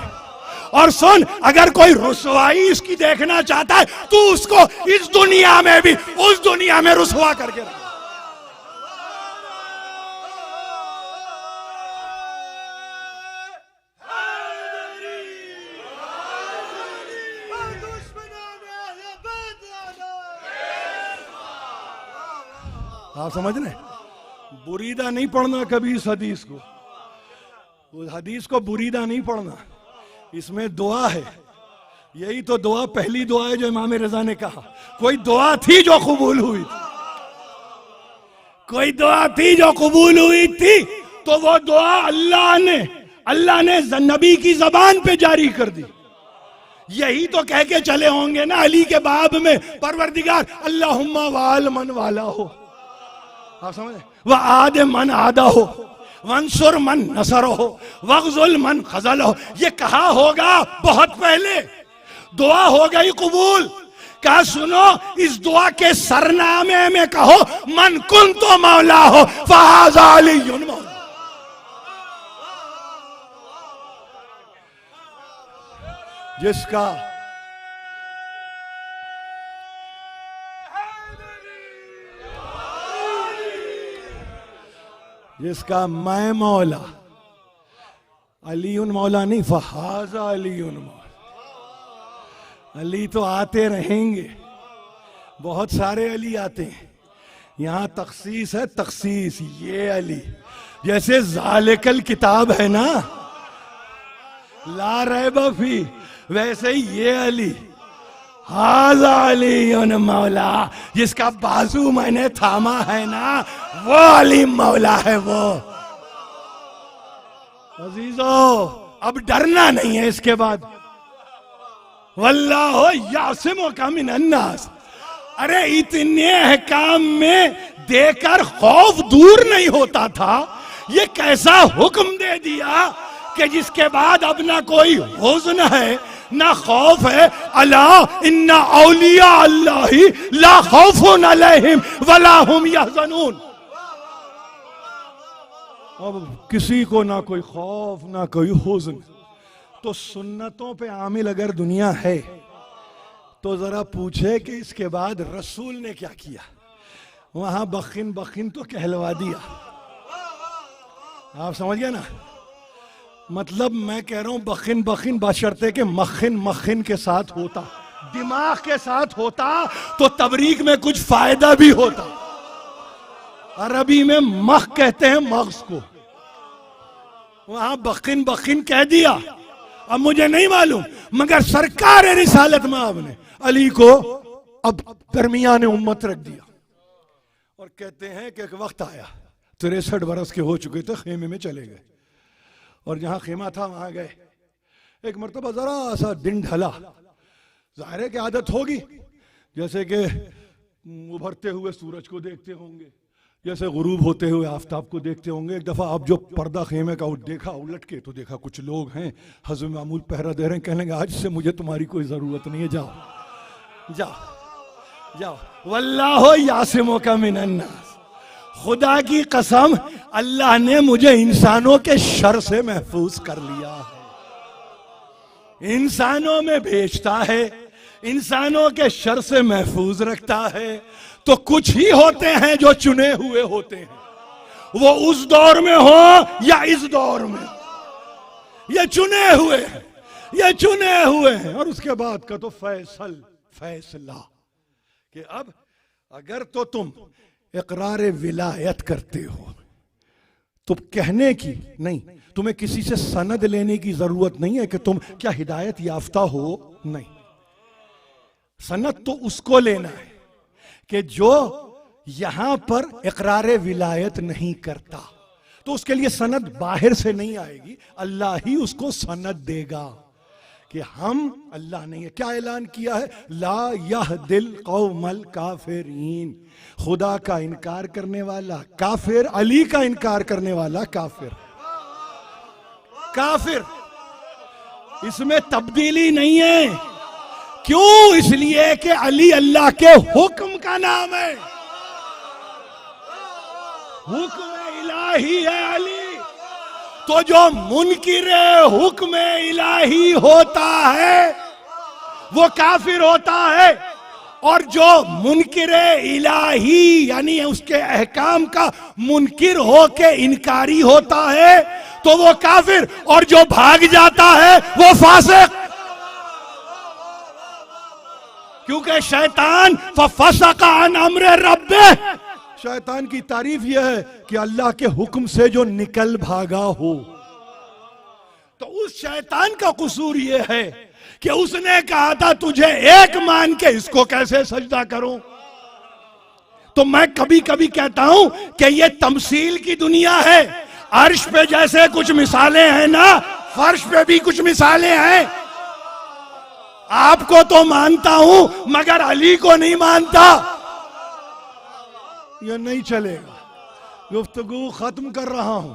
और सुन, अगर कोई रुसवाई इसकी देखना चाहता है तो उसको इस दुनिया में भी उस दुनिया में रुसवा करके रख। आप समझ रहे, बुरीदा नहीं पढ़ना कभी इस हदीस को, उस हदीस को बुरीदा नहीं पढ़ना, इसमें दुआ है। यही तो दुआ, पहली दुआ है जो इमाम रजा ने कहा। कोई दुआ थी जो कबूल हुई थी, कोई दुआ थी जो कबूल हुई थी, तो वो दुआ अल्लाह ने नबी की जबान पे जारी कर दी। यही तो कह के चले होंगे ना अली के बाब में, परवरदिगार अल्लाहुम्मा वाल मन वाला हो, आप समझे, वह आद मन आदा हो, वंसुर मन नसर हो, वगजुल मन खजल हो। ये कहा होगा बहुत पहले, दुआ हो गई कबूल। कहा सुनो, इस दुआ के सरनामे में कहो मन कुन तो मौला हो फहाजा अलीयुन मौला। जिसका मैं मौला, अलीउन मौला नहीं, फहाजा अलीउन मौला। अली तो आते रहेंगे, बहुत सारे अली आते हैं, यहां तखसीस है, तखसीस ये अली, जैसे जालिकल किताब है ना, ला रैब फी, वैसे ही ये अली, हाज़ा अली मौला, जिसका बाजू मैंने थामा है ना, वो अली मौला है वो। अजीजो, अब डरना नहीं है इसके बाद। वल्लाहु यासिमुका मिनन नास। अरे इतने अहकाम में देकर खौफ दूर नहीं होता था, ये कैसा हुक्म दे दिया कि जिसके बाद अब ना कोई हुज़्न है ना खौफ है। अला इन्ना औलिया अल्लाही ला खौफुन अलैहिम वला हुम यहज़नून। अब किसी को ना कोई खौफ ना कोई हुज़्न। तो सुन्नतों पे आमिल अगर दुनिया है तो जरा पूछे कि इसके बाद रसूल ने क्या किया। वहां बखिन बखिन तो कहलवा दिया। आप समझ गए ना, मतलब मैं कह रहा हूं बखिन बखिन बशर्ते के मखिन मखिन के साथ होता, दिमाग के साथ होता तो तबरीक में कुछ फायदा भी होता। अरबी में मख कहते हैं मग्ज को, वहां बखिन बखिन कह दिया। अब मुझे नहीं मालूम, मगर सरकार रिसालत में आपने अली को अब दरमियान उम्मत रख दिया। और कहते हैं कि एक वक्त आया, 63 बरस के हो चुके थे, खेमे में चले गए और जहां खेमा था वहां गए। एक मरतबा जरा सा दिन ढला, जाहिर है कि आदत होगी, जैसे कि उभरते हुए सूरज को देखते होंगे, जैसे गुरूब होते हुए आफताब को देखते होंगे। एक दफा आप जो पर्दा खेमे का देखा उलट के, तो देखा कुछ लोग हैं हज़ब मामूल पहरा दे रहे हैं। कहने लगे आज से मुझे तुम्हारी कोई जरूरत नहीं है, जाओ जाओ जाओ। वल्लाहु यासिमुका मिनन नास। खुदा की कसम, अल्लाह ने मुझे इंसानों के शर से महफूज कर लिया है। इंसानों में भेजता है, इंसानों के शर से महफूज रखता है। तो कुछ ही होते हैं जो चुने हुए होते हैं, वो उस दौर में हो या इस दौर में, ये चुने हुए हैं, ये चुने हुए हैं। और उसके बाद का तो फैसला कि अब अगर तो तुम इकरार विलायत करते हो तो कहने की नहीं, तुम्हें किसी से सनद लेने की जरूरत नहीं है कि तुम क्या हिदायत याफ्ता हो, नहीं। सनद तो उसको लेना है कि जो यहां पर इकरार विलायत नहीं करता, तो उसके लिए सनद बाहर से नहीं आएगी, अल्लाह ही उसको सनद देगा कि हम, अल्लाह ने क्या ऐलान किया है, ला यहदिल कौमल काफिरीन। खुदा का इनकार करने वाला काफिर, अली का इनकार करने वाला काफिर। काफिर, इसमें तब्दीली नहीं है। क्यों? इसलिए कि अली अल्लाह के हुक्म का नाम है, हुक्म इलाही है अली। तो जो मुनकिरे हुक्म इलाही होता है वो काफिर होता है, और जो मुनकिरे इलाही यानी उसके अहकाम का मुनकिर हो के इनकारी होता है तो वो काफिर, और जो भाग जाता है वो फासिक। क्योंकि शैतान फफसका अन अम्र रब्बे, शैतान की तारीफ यह है कि अल्लाह के हुक्म से जो निकल भागा हो। तो उस शैतान का कसूर यह है कि उसने कहा था तुझे एक मान के इसको कैसे सजदा करूं। तो मैं कभी कभी कहता हूं कि यह तमसील की दुनिया है। अर्श पे जैसे कुछ मिसालें हैं ना, फर्श पे भी कुछ मिसालें हैं। आपको तो मानता हूं मगर अली को नहीं मानता, यह नहीं चलेगा। गुफ्तगू खत्म कर रहा हूं,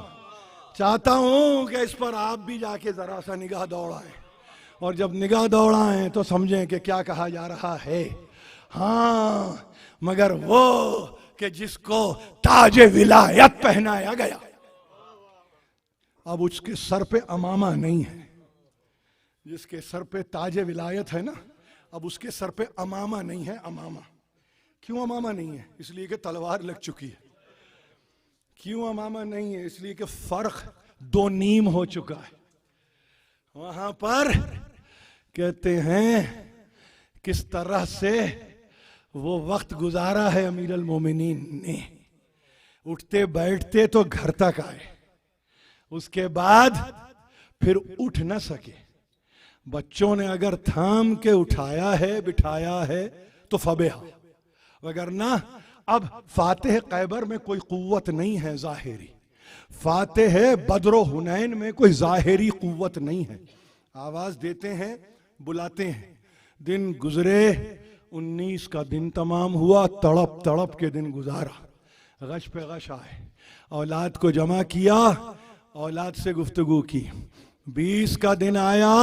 चाहता हूं कि इस पर आप भी जाके जरा सा निगाह दौड़ाएं, और जब निगाह दौड़ाएं तो समझें कि क्या कहा जा रहा है। हाँ, मगर वो कि जिसको ताज विलायत पहनाया गया, अब उसके सर पे अमामा नहीं है। जिसके सर पे ताज विलायत है ना, अब उसके सर पे अमामा नहीं है। अमामा क्यों अमामा नहीं है? इसलिए कि तलवार लग चुकी है। क्यों अमामा नहीं है? इसलिए कि फर्क दो नीम हो चुका है। वहां पर कहते हैं किस तरह से वो वक्त गुजारा है अमीर अल मोमिनीन ने। उठते बैठते तो घर तक आए, उसके बाद फिर उठ न सके, बच्चों ने अगर थाम के उठाया है बिठाया है तो फबेहा, वगरना अब फातेह कैबर में कोई कुव्वत नहीं है जाहिरी, फातेह बद्र हुनैन में कोई जाहिरी कुव्वत नहीं है। आवाज देते हैं, बुलाते हैं, दिन गुजरे, 19 का दिन तमाम हुआ, तड़प तड़प के दिन गुजारा, गश पे गश आए, औलाद को जमा किया, औलाद से गुफ्तगू की, 20 का दिन आया,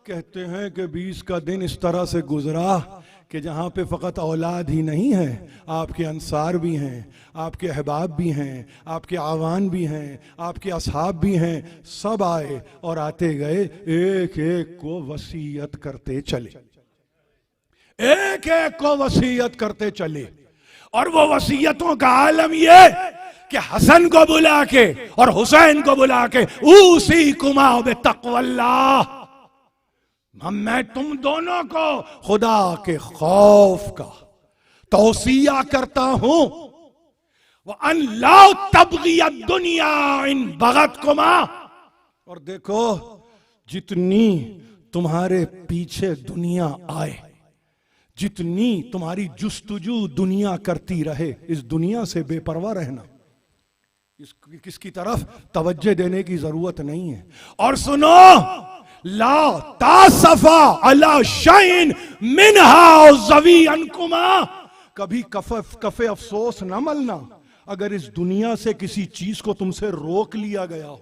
कहते हैं कि 20 का दिन इस तरह से गुजरा कि जहाँ पे फ़कत औलाद ही नहीं है, आपके अंसार भी हैं, आपके अहबाब भी हैं, आपके आवान भी हैं, आपके असहाब भी हैं, सब आए और आते गए, एक एक को वसीयत करते चले, एक एक को वसीयत करते चले। और वो वसीयतों का आलम ये कि हसन को बुला के और हुसैन को बुला के, उसी कुमा बेतक़वल्लाह, मैं तुम दोनों को खुदा के खौफ का तौसिया करता हूं, वह अन लाओ तबगिया दुनिया इन बगत कुमा। और देखो, जितनी तुम्हारे पीछे दुनिया आए, जितनी तुम्हारी जुस्तजू दुनिया करती रहे, इस दुनिया से बेपरवाह रहना, किसकी तरफ तवज्जो देने की जरूरत नहीं है। और सुनो, ला तासफा अला शाइन मिनहा ज़वी अनकुमा, कभी कफे अफसोस न मलना अगर इस दुनिया से किसी चीज को तुमसे रोक लिया गया हो,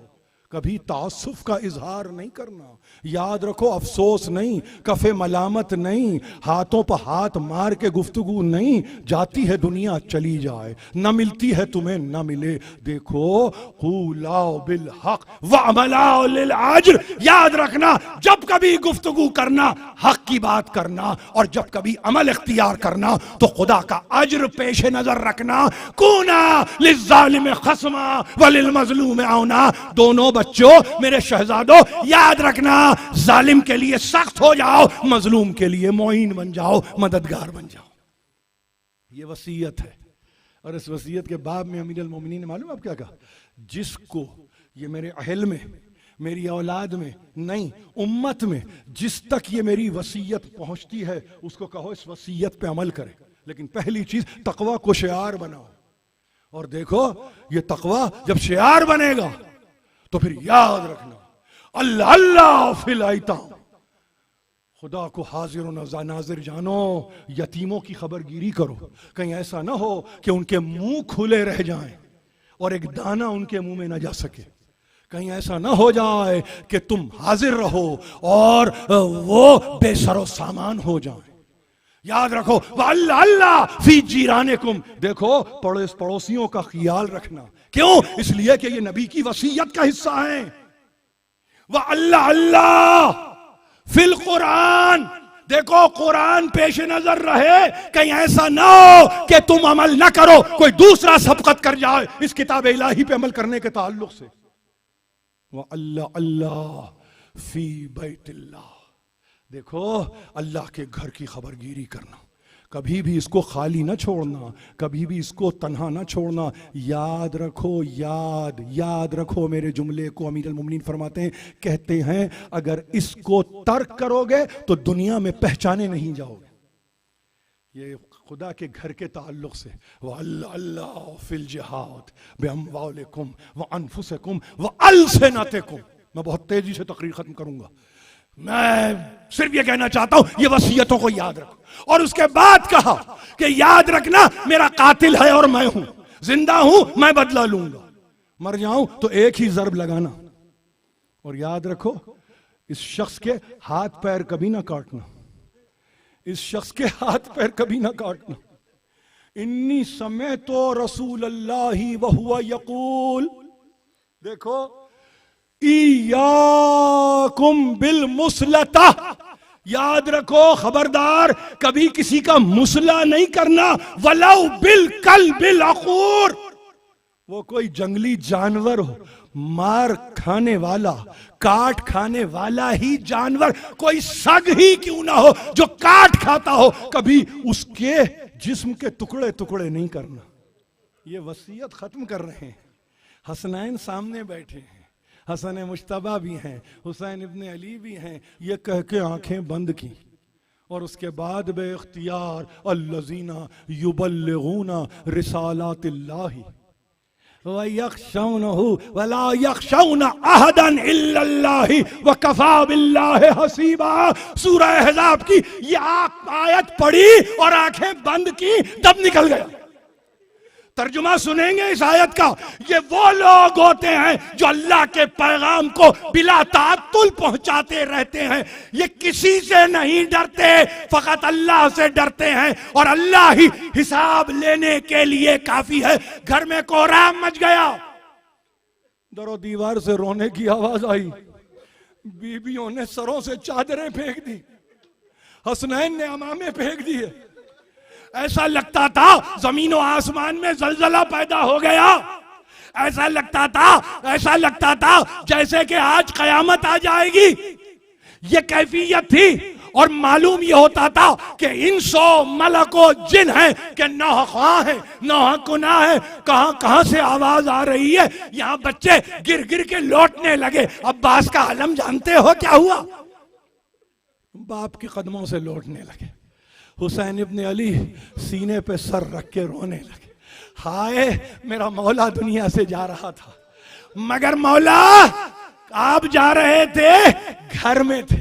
कभी तासुफ का इजहार नहीं करना। याद रखो, अफसोस नहीं, कफे मलामत नहीं, हाथों पर हाथ मार के गुफ्तगू नहीं, जाती है दुनिया चली जाए, न मिलती है तुम्हें न मिले। देखो, क़ूलाओ बिल हक व अमलाओ लिल अज्र, याद रखना, जब कभी गुफ्तगू करना हक की बात करना, और जब कभी अमल इख्तियार करना तो खुदा का अज्र पेश नजर रखना। कूना लिज़्ज़ालिम खस्मा व लिल मज़लूम औना, दोनों बच्चों, मेरे शहजादों, याद रखना, जालिम के लिए सख्त हो जाओ, मजलूम के लिए मोइन बन जाओ, मददगार बन जाओ। ये वसीयत है। और इस वसीयत के बाब में अमीरुल मोमिनीन ने मालूम आप क्या कहा? जिसको ये मेरे अहल में, मेरी औलाद में नहीं, उम्मत में जिस तक ये मेरी वसीयत पहुंचती है, उसको कहो इस वसीयत पे अमल करे। लेकिन पहली चीज, तकवा को शियार बनाओ। और देखो, ये तकवा जब शियार बनेगा तो फिर याद रखना, अल्लाह अल्लाह फिलाइता, खुदा को हाजिर और नाजिर जानो, यतीमों की खबरगिरी करो। कहीं ऐसा ना हो कि उनके मुंह खुले रह जाएं और एक दाना उनके मुंह में ना जा सके। कहीं ऐसा ना हो जाए कि तुम हाजिर रहो और वो बेसरो सामान हो जाए। याद रखो, अल्लाह अल्लाह फी जीरानिकुम, देखो पड़ोसियों का ख्याल रखना। क्यों? इसलिए कि ये नबी की वसीयत का हिस्सा है। वह अल्लाह अल्लाह फिल कुरान, देखो कुरान पेश नजर रहे, कहीं ऐसा ना हो कि तुम अमल ना करो, कोई दूसरा सबकत कर जाए इस किताब इलाही पे अमल करने के ताल्लुक से। वह अल्लाह अल्लाह फी बैतिल्लाह, देखो अल्लाह के घर की खबरगिरी करना, कभी भी इसको खाली ना छोड़ना, कभी भी इसको तन्हा ना छोड़ना। याद रखो, याद रखो मेरे जुमले को। अमीरुल मोमिनीन फरमाते हैं, कहते हैं, अगर इसको तर्क करोगे तो दुनिया में पहचाने नहीं जाओगे। ये खुदा के घर के ताल्लुक से, व अल्लाह अल्लाह फिल जिहाद बिअम्वालिकुम व अनफुसिकुम व अलसिनतिकुम। मैं बहुत तेजी से तकरीर खत्म करूंगा। मैं सिर्फ ये कहना चाहता हूं, ये वसीयतों को याद रखो। और उसके बाद कहा कि याद रखना, मेरा कातिल है और मैं हूं, जिंदा हूं, मैं बदला लूंगा, मर जाऊं तो एक ही जर्ब लगाना। और याद रखो, इस शख्स के हाथ पैर कभी ना काटना, इस शख्स के हाथ पैर कभी ना काटना। इन्नी समय तो रसूल अल्लाह व हुवा यकूल, देखो, इयाकुम बिल मुसलता, याद रखो, खबरदार कभी किसी का मुसला नहीं करना। वलाउ बिल कल बिल अकूर, वो कोई जंगली जानवर हो, मार खाने वाला, काट खाने वाला ही जानवर, कोई सग ही क्यों ना हो जो काट खाता हो, कभी उसके जिस्म के टुकड़े टुकड़े नहीं करना। ये वसीयत खत्म कर रहे हैं। हसनैन सामने बैठे हैं, हसन मुश्तबा भी हैं, हुसैन इब्ने अली भी हैं, ये कह के आंखें बंद की और उसके बाद बे इख्तियार अल्लज़ीना युबल्लिगूना रिसालातिल्लाहि व यख्शौनहु व ला यख्शौन अहदन इल्लल्लाहि व कफा बिल्लाहि हसीबा। सूरह अहज़ाब की ये आयत पढ़ी और आंखें बंद की, तब निकल गया। तर्जुमा सुनेंगे इस आयत का, ये वो लोग होते हैं जो अल्लाह के पैगाम को बिला ताअत्तुल पहुंचाते रहते हैं। ये किसी से नहीं डरते, फकत अल्लाह से डरते हैं और अल्लाह ही हिसाब लेने के लिए काफी है। घर में कोहराम मच गया, दरो दीवार से रोने की आवाज आई, बीबियों ने सरों से चादरें फेंक दी, हसनैन ने अमामे फेंक दिए। ऐसा लगता था जमीन और आसमान में जलजला पैदा हो गया। ऐसा लगता था जैसे कि आज कयामत आ जाएगी। ये कैफियत थी और मालूम ये होता था कि इंसो मलको जिन है कि नौह ख़्वां है, नौह कुना है, कहां कहां से आवाज आ रही है। यहां बच्चे गिर गिर के लौटने लगे। अब्बास का आलम जानते हो क्या हुआ? बाप के कदमों से लौटने लगे। हुसैन इब्ने अली सीने पे सर रख के रोने लगे। हाय मेरा मौला दुनिया से जा रहा था, मगर मौला आप जा रहे थे, घर में थे,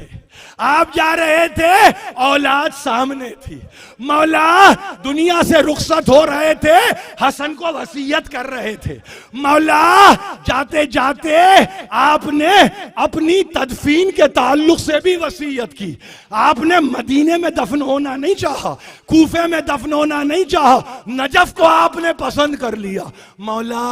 आप जा रहे थे, औलाद सामने थी। मौला दुनिया से रुखसत हो रहे थे, हसन को वसीयत कर रहे थे। मौला जाते जाते आपने अपनी तदफीन के ताल्लुक से भी वसीयत की। आपने मदीने में दफन होना नहीं चाहा, कूफे में दफन होना नहीं चाहा, नजफ को आपने पसंद कर लिया। मौला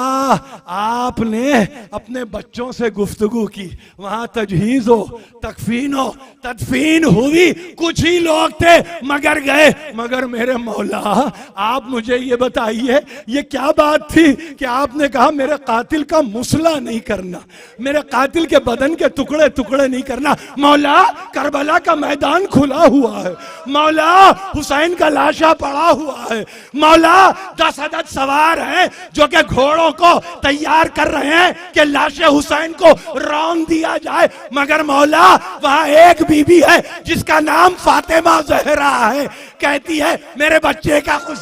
आपने अपने बच्चों से गुफ्तगू की, वहां तजहीज हो, तकफीन हो, तदफीन हुई। कुछ ही लोग थे मगर गए। मगर मेरे मौला आप मुझे ये बताइए, ये क्या बात थी कि आपने कहा मेरे कातिल का मुसला नहीं करना, मेरे कातिल के बदन के टुकड़े टुकड़े नहीं करना। मौला करबला का मैदान खुला हुआ है, मौला हुसैन का लाशा पड़ा हुआ है, मौला 10 अदद सवार हैं जो कि घोड़ों को तैयार कर रहे हैं कि लाशे हुसैन को रौंद दिया जाए। मगर मौला वहां एक बीबी है जिसका नाम फातिमा ज़हरा है, कहती है मेरे बच्चे का कुछ